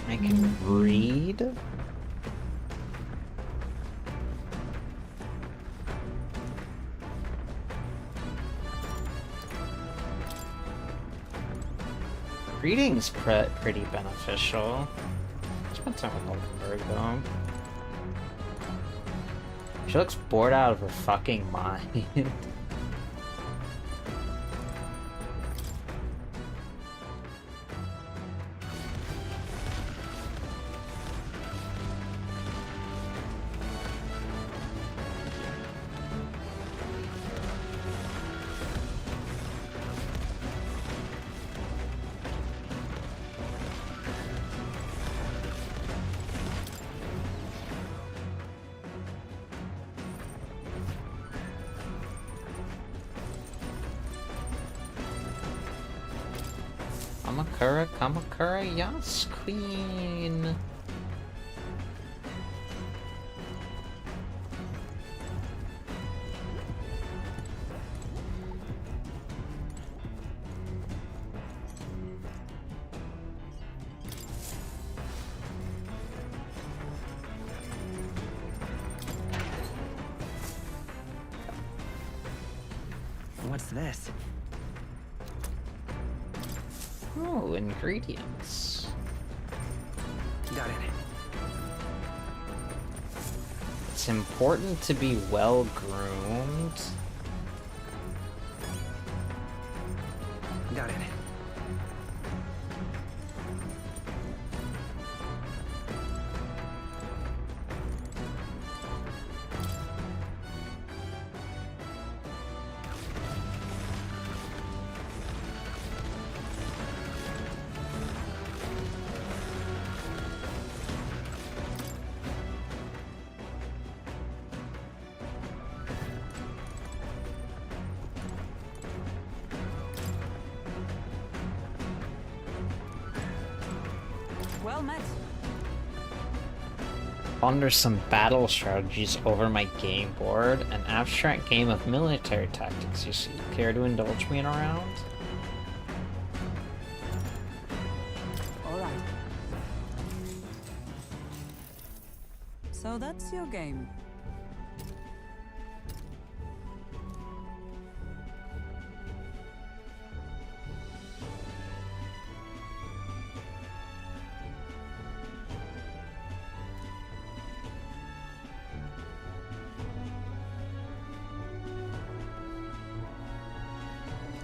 A: I can read. Reading's pretty beneficial. Spend time with Hulkenberg though. She looks bored out of her fucking mind. Kamakura, yes, queen.
L: What's this?
A: Oh, ingredients.
L: Got it.
A: It's important to be well groomed.
L: Got it.
K: Well met.
A: Ponder some battle strategies over my game board. An abstract game of military tactics, you see. Care to indulge me in a round?
K: All right. So that's your game.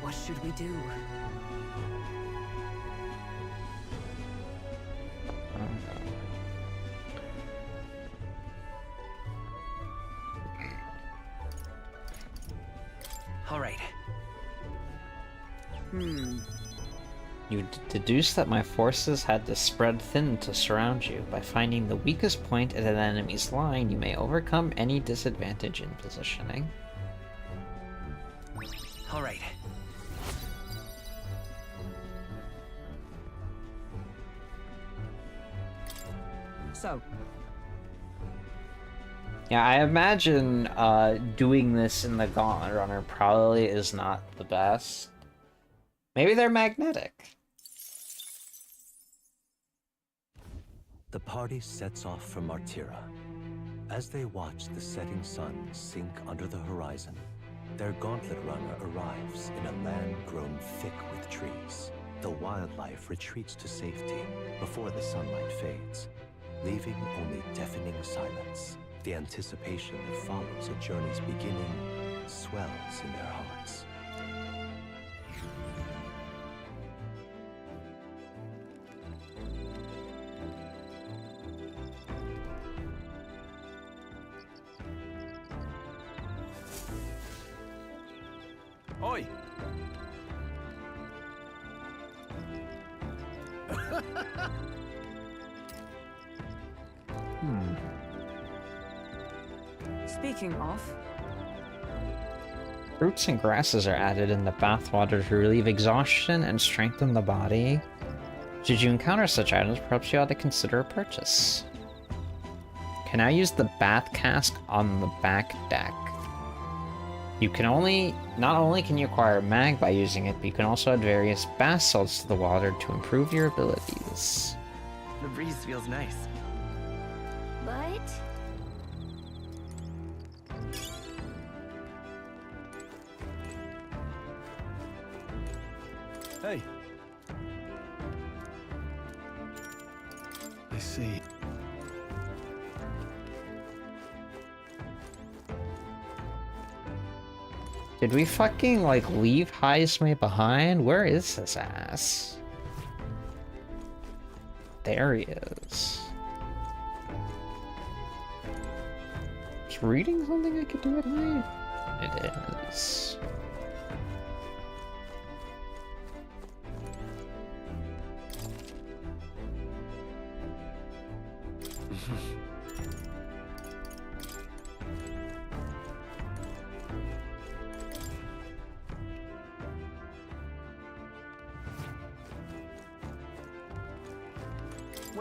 D: What should we do?
L: All right.
A: You deduce that my forces had to spread thin to surround you. By finding the weakest point in an enemy's line, you may overcome any disadvantage in positioning.
L: All right.
K: So,
A: Yeah, I imagine doing this in the Gauntlet Runner probably is not the best. Maybe they're magnetic.
B: The party sets off for Martira. As they watch the setting sun sink under the horizon, their Gauntlet Runner arrives in a land grown thick with trees. The wildlife retreats to safety before the sunlight fades, leaving only deafening silence. The anticipation that follows a journey's beginning swells in their hearts.
H: Oi!
K: speaking of,
A: Fruits and grasses are added in the bathwater to relieve exhaustion and strengthen the body. Should you encounter such items, perhaps you ought to consider a purchase. Can now use the bath cask on the back deck. You can not only can you acquire mag by using it, but you can also add various bath salts to the water to improve your abilities.
L: The breeze feels nice.
C: But
F: Hey. I see.
A: Did we fucking, like, leave Heisme behind? Where is his ass? There he is. Is reading something I could do at night? It is.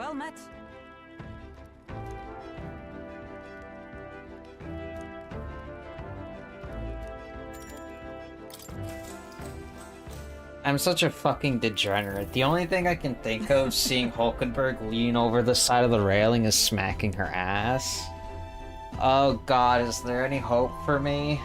K: well met.
A: I'm such a fucking degenerate. The only thing I can think of seeing Hulkenberg lean over the side of the railing is smacking her ass. Oh god, is there any hope for me?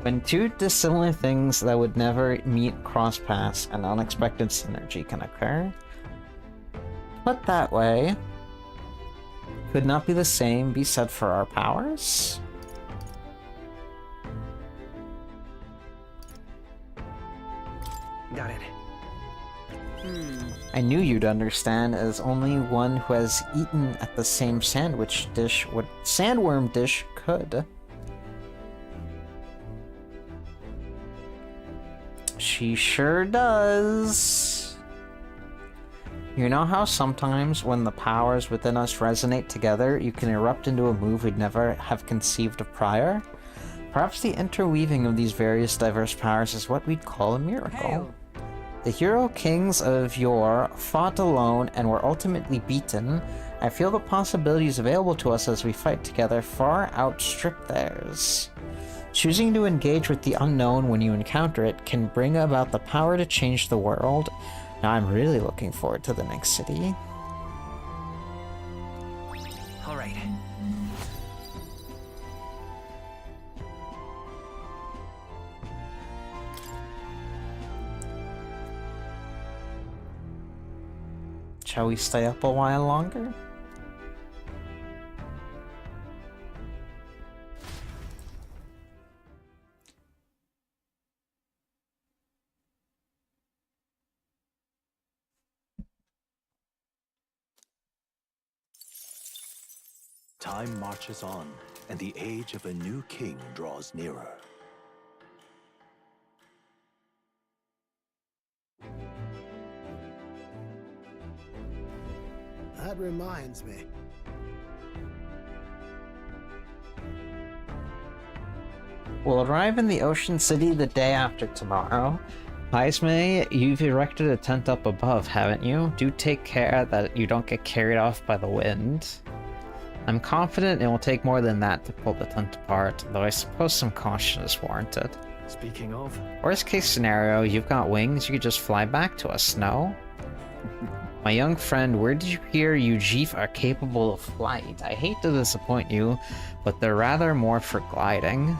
A: When two dissimilar things that would never meet cross paths, an unexpected synergy can occur. Put that way, could not be the same be said for our powers?
L: Got it.
A: I knew you'd understand, as only one who has eaten at the same sandworm dish could. She sure does. You know how sometimes when the powers within us resonate together, you can erupt into a move we'd never have conceived of prior? Perhaps the interweaving of these various diverse powers is what we'd call a miracle.
K: Hail.
A: The hero kings of yore fought alone and were ultimately beaten. I feel the possibilities available to us as we fight together far outstrip theirs. Choosing to engage with the unknown when you encounter it can bring about the power to change the world. Now I'm really looking forward to the next city.
L: All right.
A: Shall we stay up a while longer?
B: Time marches on, and the age of a new king draws nearer.
J: That reminds me.
A: We'll arrive in the Ocean City the day after tomorrow. Haisme, you've erected a tent up above, haven't you? Do take care that you don't get carried off by the wind. I'm confident it will take more than that to pull the tent apart, though I suppose some caution is warranted.
I: Speaking of,
A: Worst case scenario, you've got wings, you could just fly back to us, no? My young friend, where did you hear you Jeef are capable of flight? I hate to disappoint you, but they're rather more for gliding.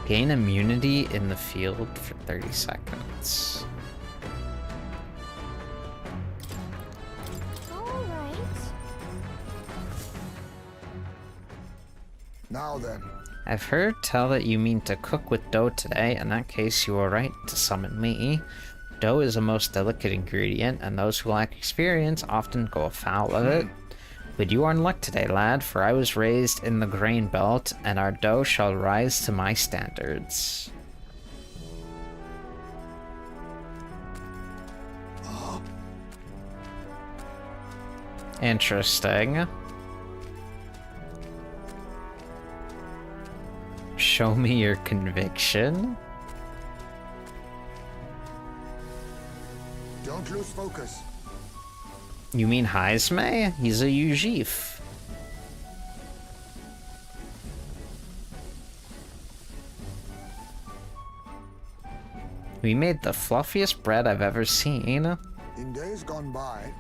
A: Gain immunity in the field for 30 seconds.
C: Alright.
E: Now then.
A: I've heard tell that you mean to cook with dough today. In that case, you were right to summon me. Dough is a most delicate ingredient, and those who lack experience often go afoul of it. But you are in luck today, lad, for I was raised in the grain belt, and our dough shall rise to my standards. Interesting. Show me your conviction.
E: Don't lose focus.
A: You mean Haisme? He's a Ujif. We made the fluffiest bread I've ever seen.
E: In days gone by,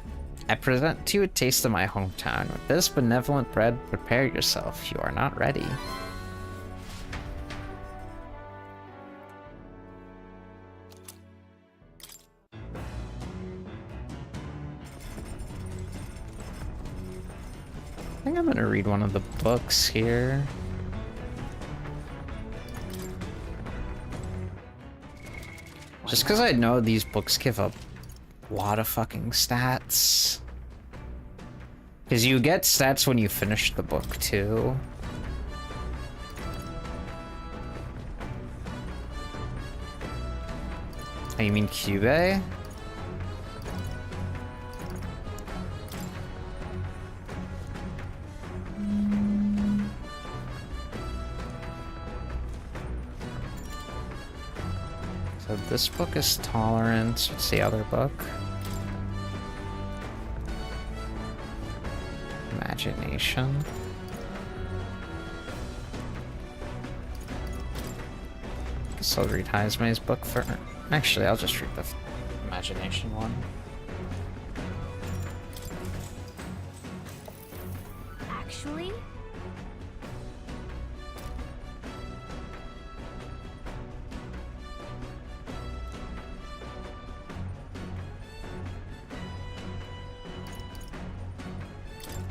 A: I present to you a taste of my hometown. With this benevolent bread, prepare yourself. You are not ready. I think I'm gonna read one of the books here. Just because I know these books give a lot of fucking stats. Because you get stats when you finish the book, too. Oh, you mean Cube? So this book is tolerance. What's the other book? Imagination. Guess I'll read Heismay's book for... Actually, I'll just read the imagination one.
C: Actually?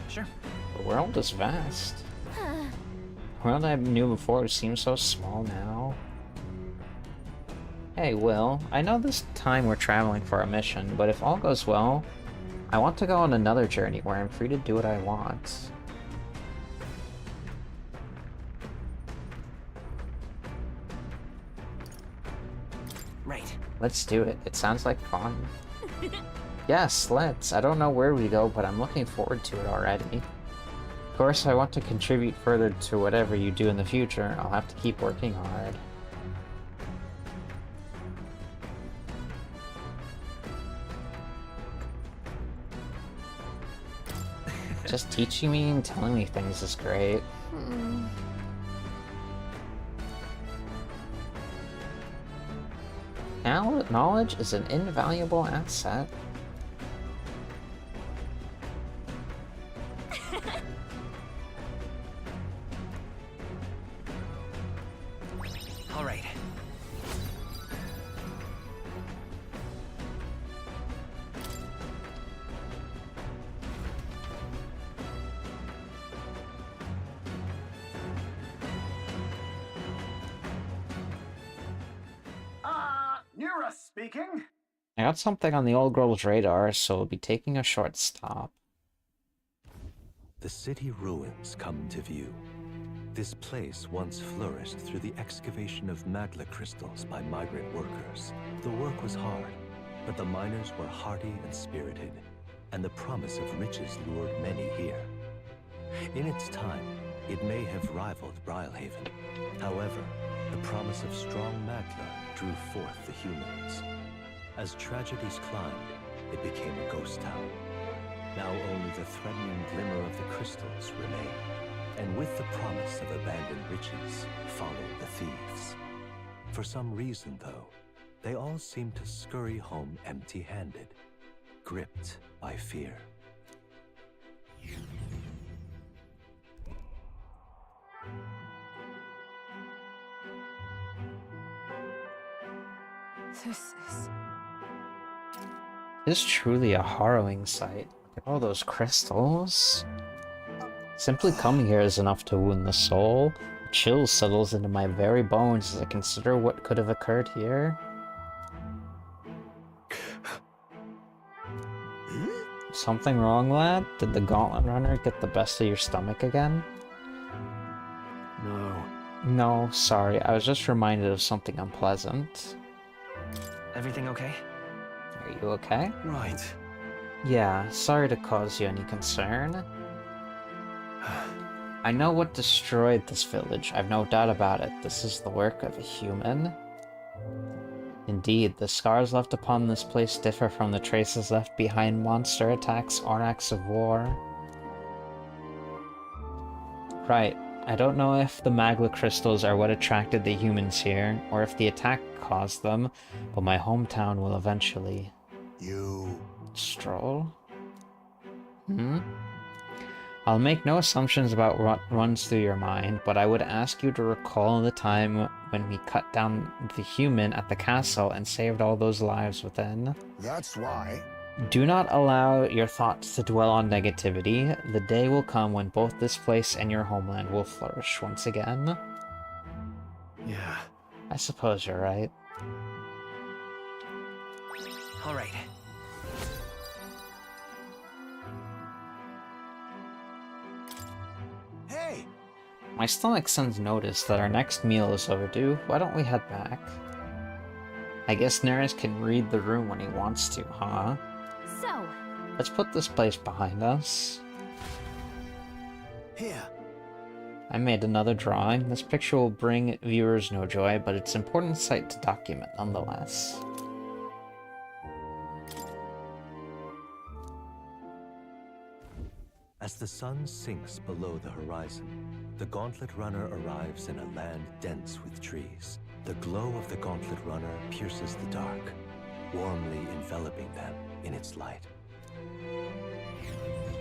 L: Sure.
A: The world is vast. The world I knew before seems so small now. Hey, Will, I know this time we're traveling for a mission, but if all goes well, I want to go on another journey where I'm free to do what I want.
L: Right.
A: Let's do it. It sounds like fun. Yes, let's. I don't know where we go, but I'm looking forward to it already. Of course, I want to contribute further to whatever you do in the future. I'll have to keep working hard. Just teaching me and telling me things is great. Knowledge is an invaluable asset.
L: All right.
J: Nura speaking.
A: I got something on the old girl's radar, so we'll be taking a short stop.
B: The city ruins come to view. This place once flourished through the excavation of magla crystals by migrant workers. The work was hard, but the miners were hardy and spirited, and the promise of riches lured many here. In its time, it may have rivaled Brilhaven. However, the promise of strong magla drew forth the humans. As tragedies climbed, it became a ghost town. Now only the threatening glimmer of the crystals remain. And with the promise of abandoned riches followed the thieves. For some reason, though, they all seem to scurry home empty-handed, gripped by fear.
D: This is...
A: It is truly a harrowing sight. Look at all those crystals. Simply coming here is enough to wound the soul. A chill settles into my very bones as I consider what could have occurred here. Something wrong, lad? Did the Gauntlet Runner get the best of your stomach again?
I: No.
A: No, sorry. I was just reminded of something unpleasant.
L: Everything okay?
A: Are you okay?
I: Right.
A: Yeah, sorry to cause you any concern. I know what destroyed this village, I've no doubt about it. This is the work of a human. Indeed, the scars left upon this place differ from the traces left behind monster attacks or acts of war. Right, I don't know if the magla crystals are what attracted the humans here, or if the attack caused them, but my hometown will eventually...
E: You...
A: Stroll? I'll make no assumptions about what runs through your mind, but I would ask you to recall the time when we cut down the human at the castle and saved all those lives within.
E: That's why.
A: Do not allow your thoughts to dwell on negativity. The day will come when both this place and your homeland will flourish once again.
I: Yeah.
A: I suppose you're right.
L: All right.
J: Hey!
A: My stomach sends notice that our next meal is overdue. Why don't we head back? I guess Neris can read the room when he wants to, huh?
C: So,
A: Let's put this place behind us.
J: Here.
A: I made another drawing. This picture will bring viewers no joy, but it's an important sight to document nonetheless.
B: As the sun sinks below the horizon, the Gauntlet Runner arrives in a land dense with trees. The glow of the Gauntlet Runner pierces the dark, warmly enveloping them in its light.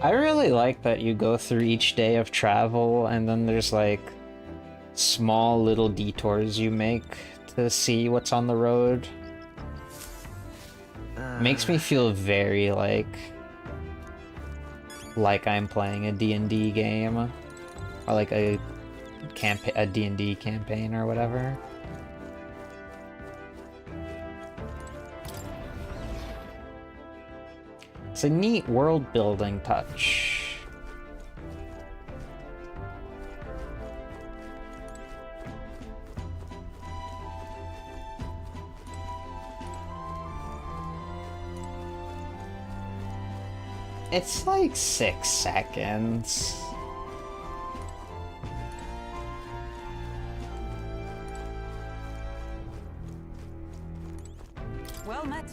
A: I really like that you go through each day of travel and then there's like small little detours you make to see what's on the road. Makes me feel very like I'm playing a D&D game or like a D&D campaign or whatever. It's a neat world-building touch. It's like 6 seconds.
K: Well met.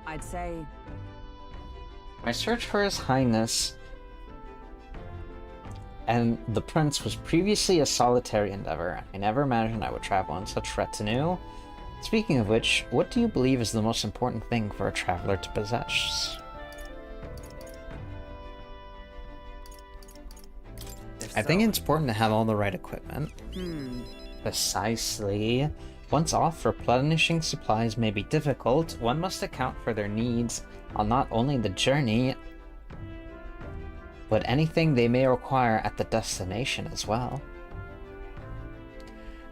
K: I'd say...
A: My search for His Highness and the Prince was previously a solitary endeavor. I never imagined I would travel in such retinue. Speaking of which, what do you believe is the most important thing for a traveler to possess? I think it's important to have all the right equipment. Precisely. Once off, replenishing supplies may be difficult. One must account for their needs on not only the journey, but anything they may require at the destination as well.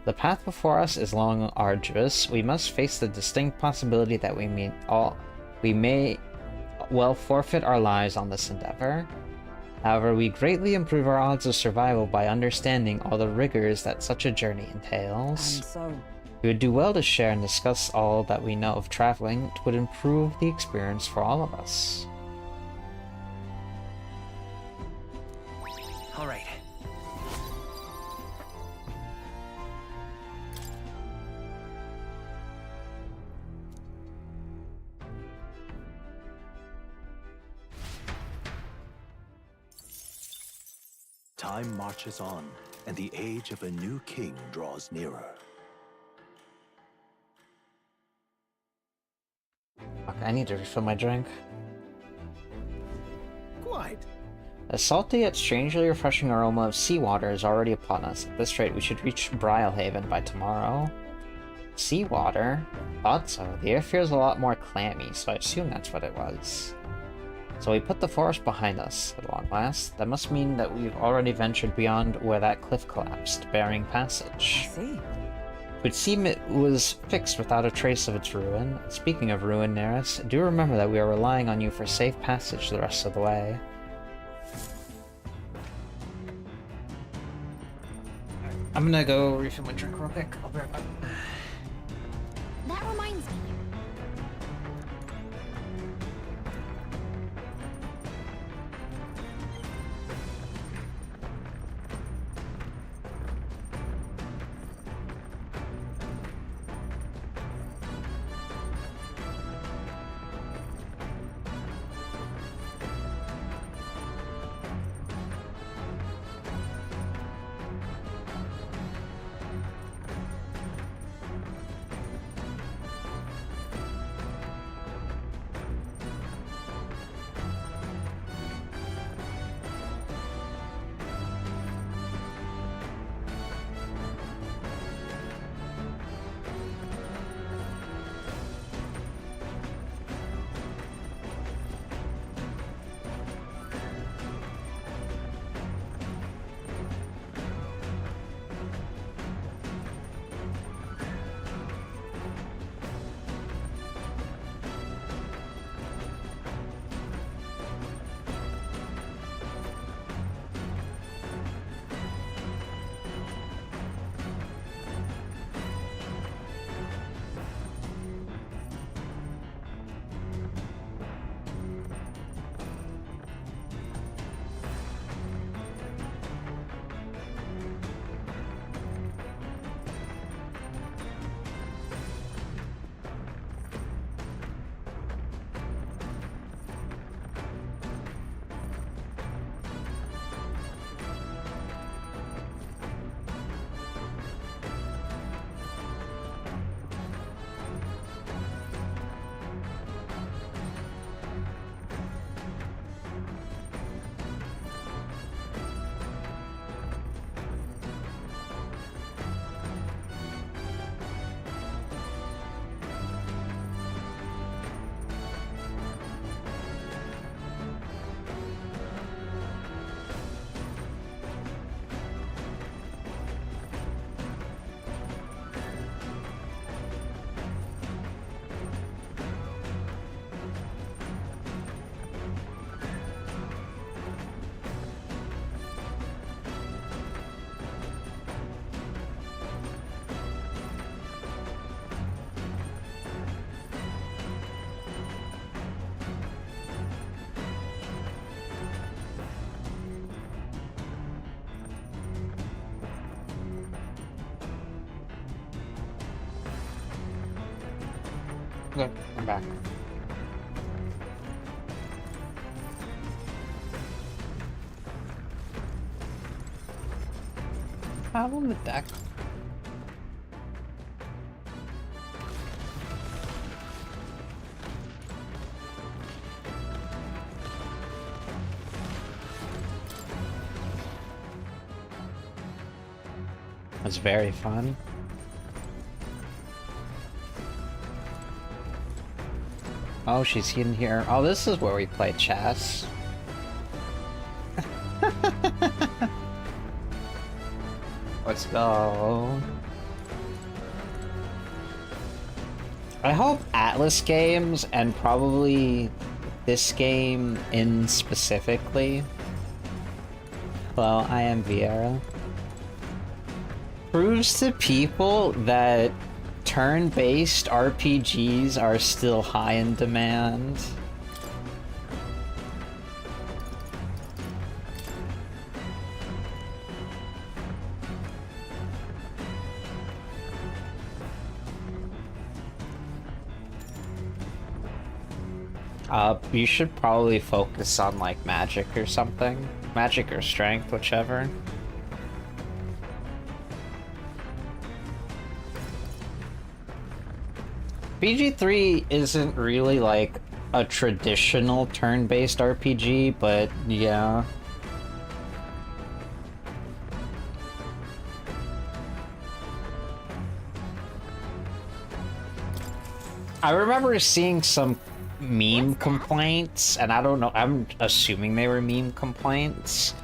A: The path before us is long and arduous. We must face the distinct possibility that we may well forfeit our lives on this endeavor. However, we greatly improve our odds of survival by understanding all the rigors that such a journey entails.
K: And so...
A: We would do well to share and discuss all that we know of traveling. It would improve the experience for all of us.
L: All right.
B: Time marches on, and the age of a new king draws nearer.
A: Okay, I need to refill my drink.
J: Quite.
A: A salty yet strangely refreshing aroma of seawater is already upon us. At this rate, we should reach Brylehaven by tomorrow. Seawater? Thought so. The air feels a lot more clammy, so I assume that's what it was. So we put the forest behind us, at long last. That must mean that we've already ventured beyond where that cliff collapsed, bearing passage.
K: I see.
A: It would seem it was fixed without a trace of its ruin. Speaking of ruin, Neris, do remember that we are relying on you for safe passage the rest of the way. I'm gonna go refill my drink real quick. I'll be right back.
C: That reminds me.
A: Okay, I'm back. Have on the deck. That's very fun. Oh, she's in here. Oh, this is where we play chess. Let's go. I hope Atlas games, and probably this game in specifically. Hello, I am Vieira. Proves to people that turn-based RPGs are still high in demand. You should probably focus on like magic or something. Magic or strength, whichever. BG3 isn't really like a traditional turn-based RPG, but yeah. I remember seeing some meme complaints, and I don't know, I'm assuming they were meme complaints,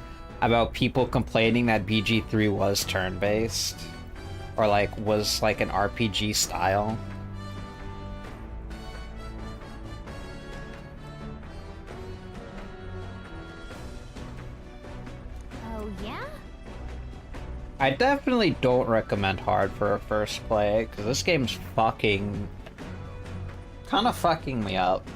A: about people complaining that BG3 was turn-based, or like was like an RPG style.
C: Oh, yeah?
A: I definitely don't recommend hard for a first play, because this game's fucking... kind of fucking me up.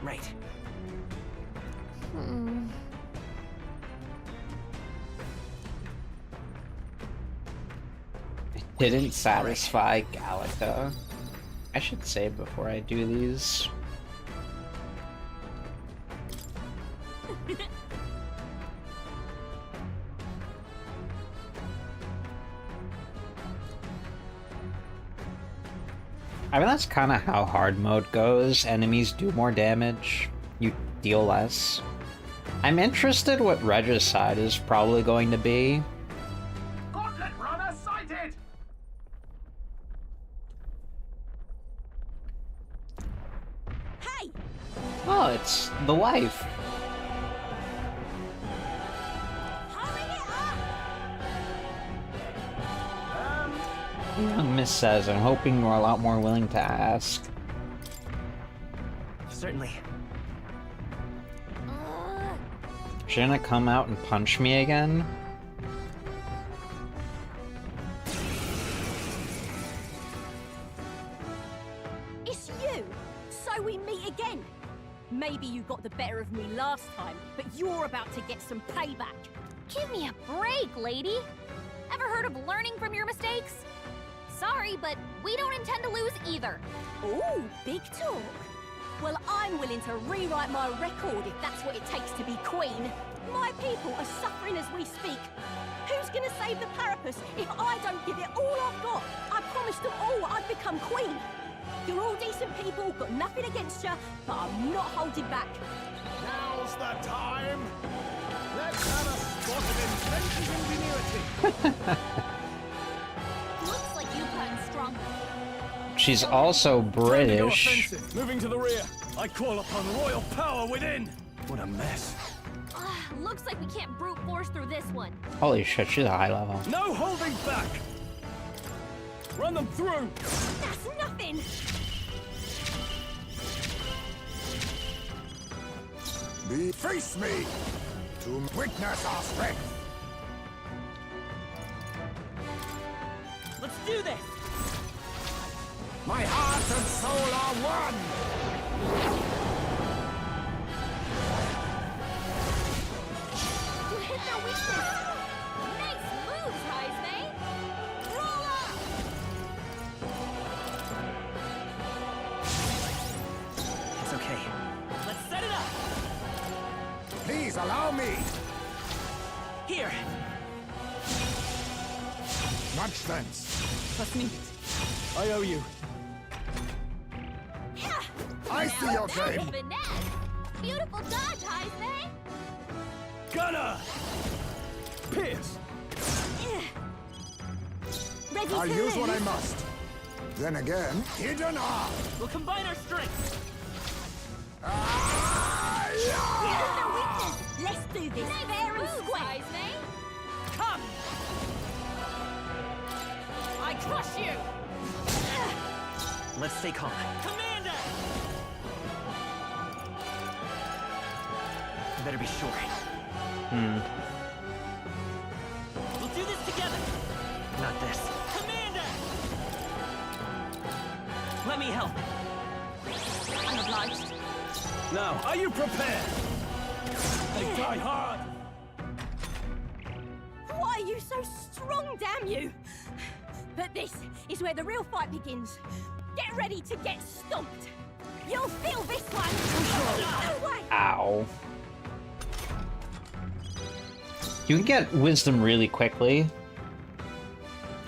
L: Right.
A: It didn't satisfy Gallica. I should save before I do these. I mean, that's kind of how hard mode goes. Enemies do more damage, you deal less. I'm interested what Regicide is probably going to be.
H: Gauntlet runner sighted!
D: Hey!
A: Oh, it's the wife. Young Miss says, I'm hoping you're a lot more willing to ask.
L: Certainly.
A: Is she gonna come out and punch me again?
M: It's you! So we meet again! Maybe you got the better of me last time, but you're about to get some payback.
C: Give me a break, lady! Ever heard of learning from your mistakes? Sorry, but we don't intend to lose either.
M: Ooh, big talk. Well, I'm willing to rewrite my record if that's what it takes to be queen. My people are suffering as we speak. Who's gonna save the Parapus if I don't give it all I've got? I promised them all I'd become queen. You're all decent people, got nothing against you, but I'm not holding back.
J: Now's the time. Let's have a spot of inventive ingenuity.
C: Looks like you've gotten stronger.
A: She's also British.
H: Moving to the rear. I call upon royal power within.
B: What a mess.
C: Looks like we can't brute force through this one.
A: Holy shit, she's a high level.
H: No holding back. Run them through.
M: That's nothing.
J: Face me to witness our strength.
D: Let's do this!
J: My heart and soul are one!
C: You hit their weakness! Nice moves, Heisme! Roll up!
L: It's okay.
D: Let's set it up!
J: Please allow me.
D: Here!
J: Much thanks.
D: Trust me.
H: I owe you.
J: I see your
C: That was
J: game.
C: finesse! Beautiful dodge, Heisme!
H: Gunner! Pierce!
M: Ready
J: I'll
M: to
J: use what I
M: lose?
J: must. Then again, hidden arm.
D: We'll combine our strengths.
M: Hit their weakness. Let's do this fair and
C: Moves,
M: square.
C: Heisme!
D: Come! I crush you!
L: Let's stay calm.
D: Commander!
L: You better be sure.
D: We'll do this together!
L: Not this.
D: Commander!
L: Let me help.
D: I'm obliged. Now, are you prepared? They die hard!
M: Why are you so strong, damn you? But this is where the real fight begins. Get ready to get stomped. You'll feel this one. No way.
A: Ow. You can get wisdom really quickly.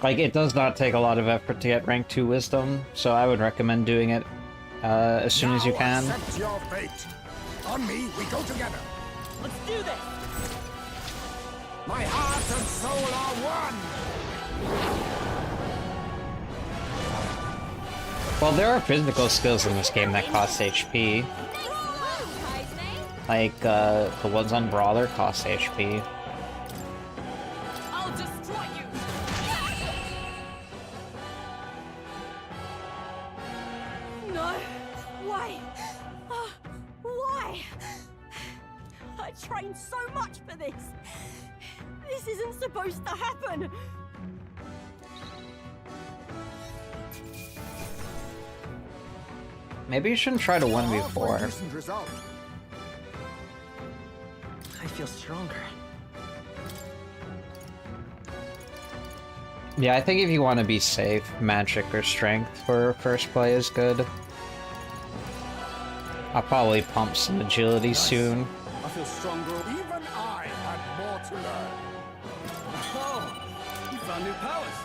A: Like, it does not take a lot of effort to get rank 2 wisdom, so I would recommend doing it as soon as you can.
J: Accept your fate. On me, we go together.
D: Let's do this!
J: My heart and soul are one.
A: Well, there are physical skills in this game that cost HP.
C: Nice moves, Heisme!
A: Like, the ones on Brawler cost HP.
D: I'll destroy you!
M: No. Why? Why? I trained so much for this. This isn't supposed to happen.
A: Maybe you shouldn't try to 1v4.
J: Decent result.
L: I feel stronger.
A: Yeah, I think if you want to be safe, magic or strength for first play is good. I'll probably pump some agility soon.
H: I feel stronger.
J: Even I had more to learn.
H: Oh! You found new powers!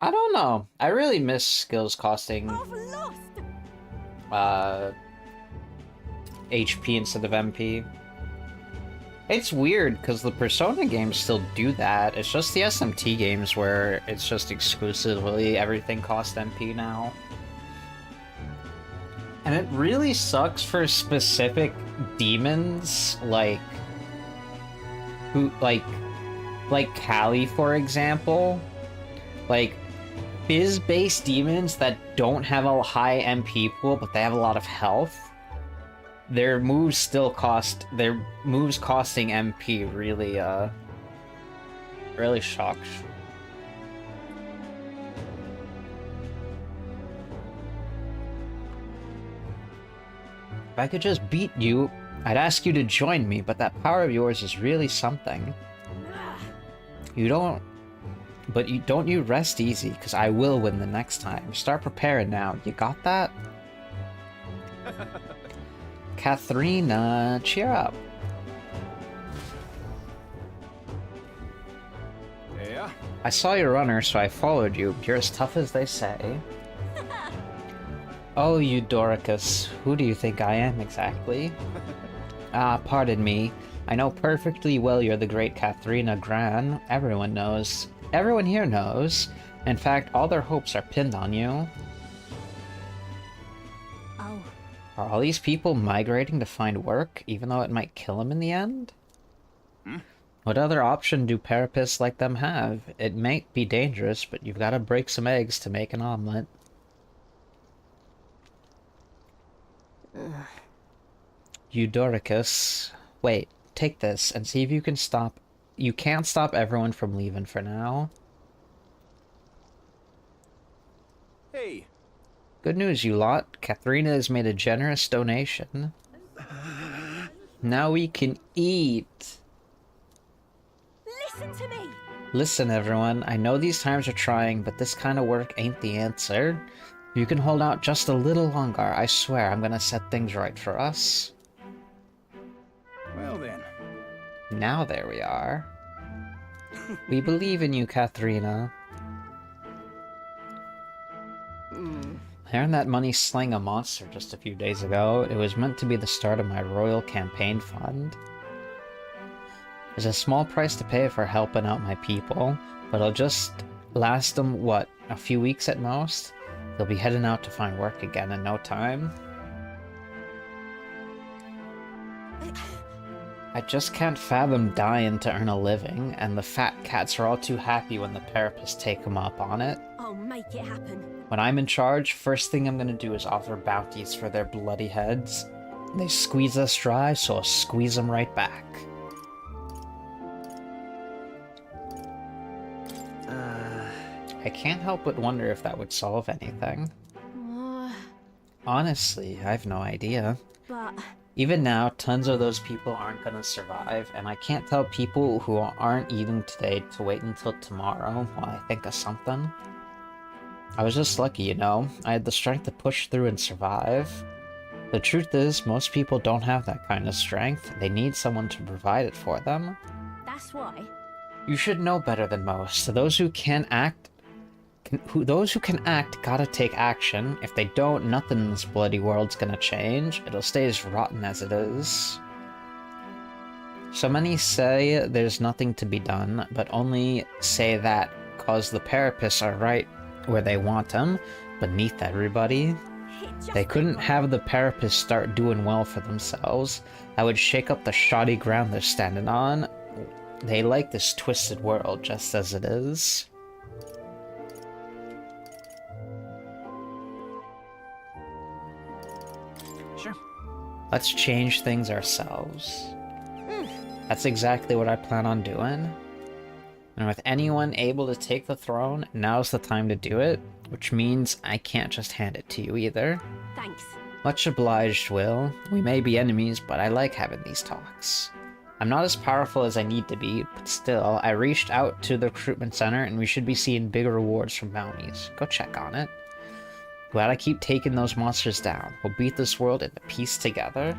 A: I don't know. I really miss skills costing
M: I've lost.
A: HP instead of MP. It's weird because the Persona games still do that. It's just the SMT games where it's just exclusively everything costs MP now. And it really sucks for specific demons like Callie, for example. Like Fizz-based demons that don't have a high MP pool, but they have a lot of health. Their moves still cost, their moves costing MP really, really shocks. If I could just beat you, I'd ask you to join me, but that power of yours is really something. Don't you rest easy, because I will win the next time. Start preparing now. You got that? Katharina, cheer up.
H: Yeah?
A: I saw your runner, so I followed you. You're as tough as they say. Oh, Eudoricus, who do you think I am exactly? Pardon me. I know perfectly well you're the great Katharina Gran. Everyone knows. Everyone here knows. In fact, all their hopes are pinned on you.
M: Oh.
A: Are all these people migrating to find work, even though it might kill them in the end? What other option do carapaces like them have? It might be dangerous, but you've got to break some eggs to make an omelet. Eudoricus. Wait, take this and see if you can stop. You can't stop everyone from leaving for now.
B: Hey!
A: Good news, you lot. Katharina has made a generous donation. Now we can eat.
M: Listen to me!
A: Listen, everyone. I know these times are trying, but this kind of work ain't the answer. If you can hold out just a little longer, I swear I'm gonna set things right for us.
J: Well then.
A: Now there we are. We believe in you, Katharina. I earned that money slaying a monster just a few days ago. It was meant to be the start of my royal campaign fund. There's a small price to pay for helping out my people, but it'll just last them, what, a few weeks at most? They'll be heading out to find work again in no time. I just can't fathom dying to earn a living, and the fat cats are all too happy when the therapists take them up on it.
M: I'll make it happen.
A: When I'm in charge, first thing I'm gonna do is offer bounties for their bloody heads. They squeeze us dry, so I'll squeeze them right back. I can't help but wonder if that would solve anything. Honestly, I have no idea.
M: But...
A: Even now, tons of those people aren't gonna survive, and I can't tell people who aren't eating today to wait until tomorrow while I think of something. I was just lucky, you know? I had the strength to push through and survive. The truth is, most people don't have that kind of strength. They need someone to provide it for them.
M: That's why.
A: You should know better than most. Those who can act gotta take action. If they don't, nothing in this bloody world's gonna change. It'll stay as rotten as it is. So many say there's nothing to be done, but only say that cause the therapists are right where they want them, beneath everybody. They couldn't have the therapists start doing well for themselves. That would shake up the shoddy ground they're standing on. They like this twisted world just as it is.
J: Sure.
A: Let's change things ourselves. That's exactly what I plan on doing. And with anyone able to take the throne, now's the time to do it, which means I can't just hand it to you either.
M: Thanks.
A: Much obliged, Will. We may be enemies, but I like having these talks. I'm not as powerful as I need to be, but still, I reached out to the recruitment center and we should be seeing bigger rewards from bounties. Go check on it. We gotta keep taking those monsters down. We'll beat this world into peace together.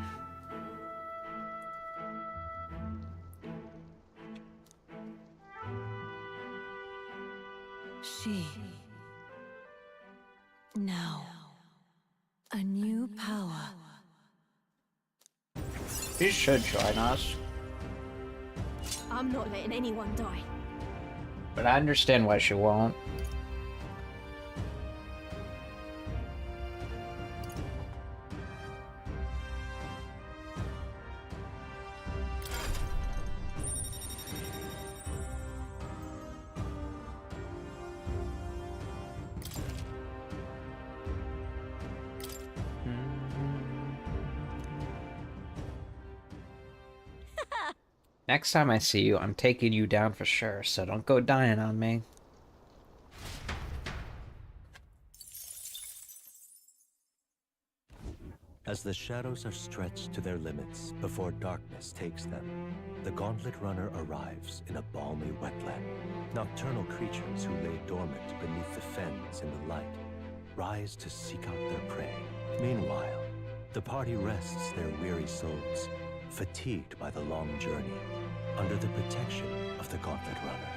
N: She. Now. A new power.
A: You should join us.
M: I'm not letting anyone die.
A: But I understand why she won't. Next time I see you, I'm taking you down for sure, so don't go dying on me.
B: As the shadows are stretched to their limits before darkness takes them, the Gauntlet Runner arrives in a balmy wetland. Nocturnal creatures who lay dormant beneath the fens in the light rise to seek out their prey. Meanwhile, the party rests their weary souls, fatigued by the long journey, under the protection of the Gauntlet Runner.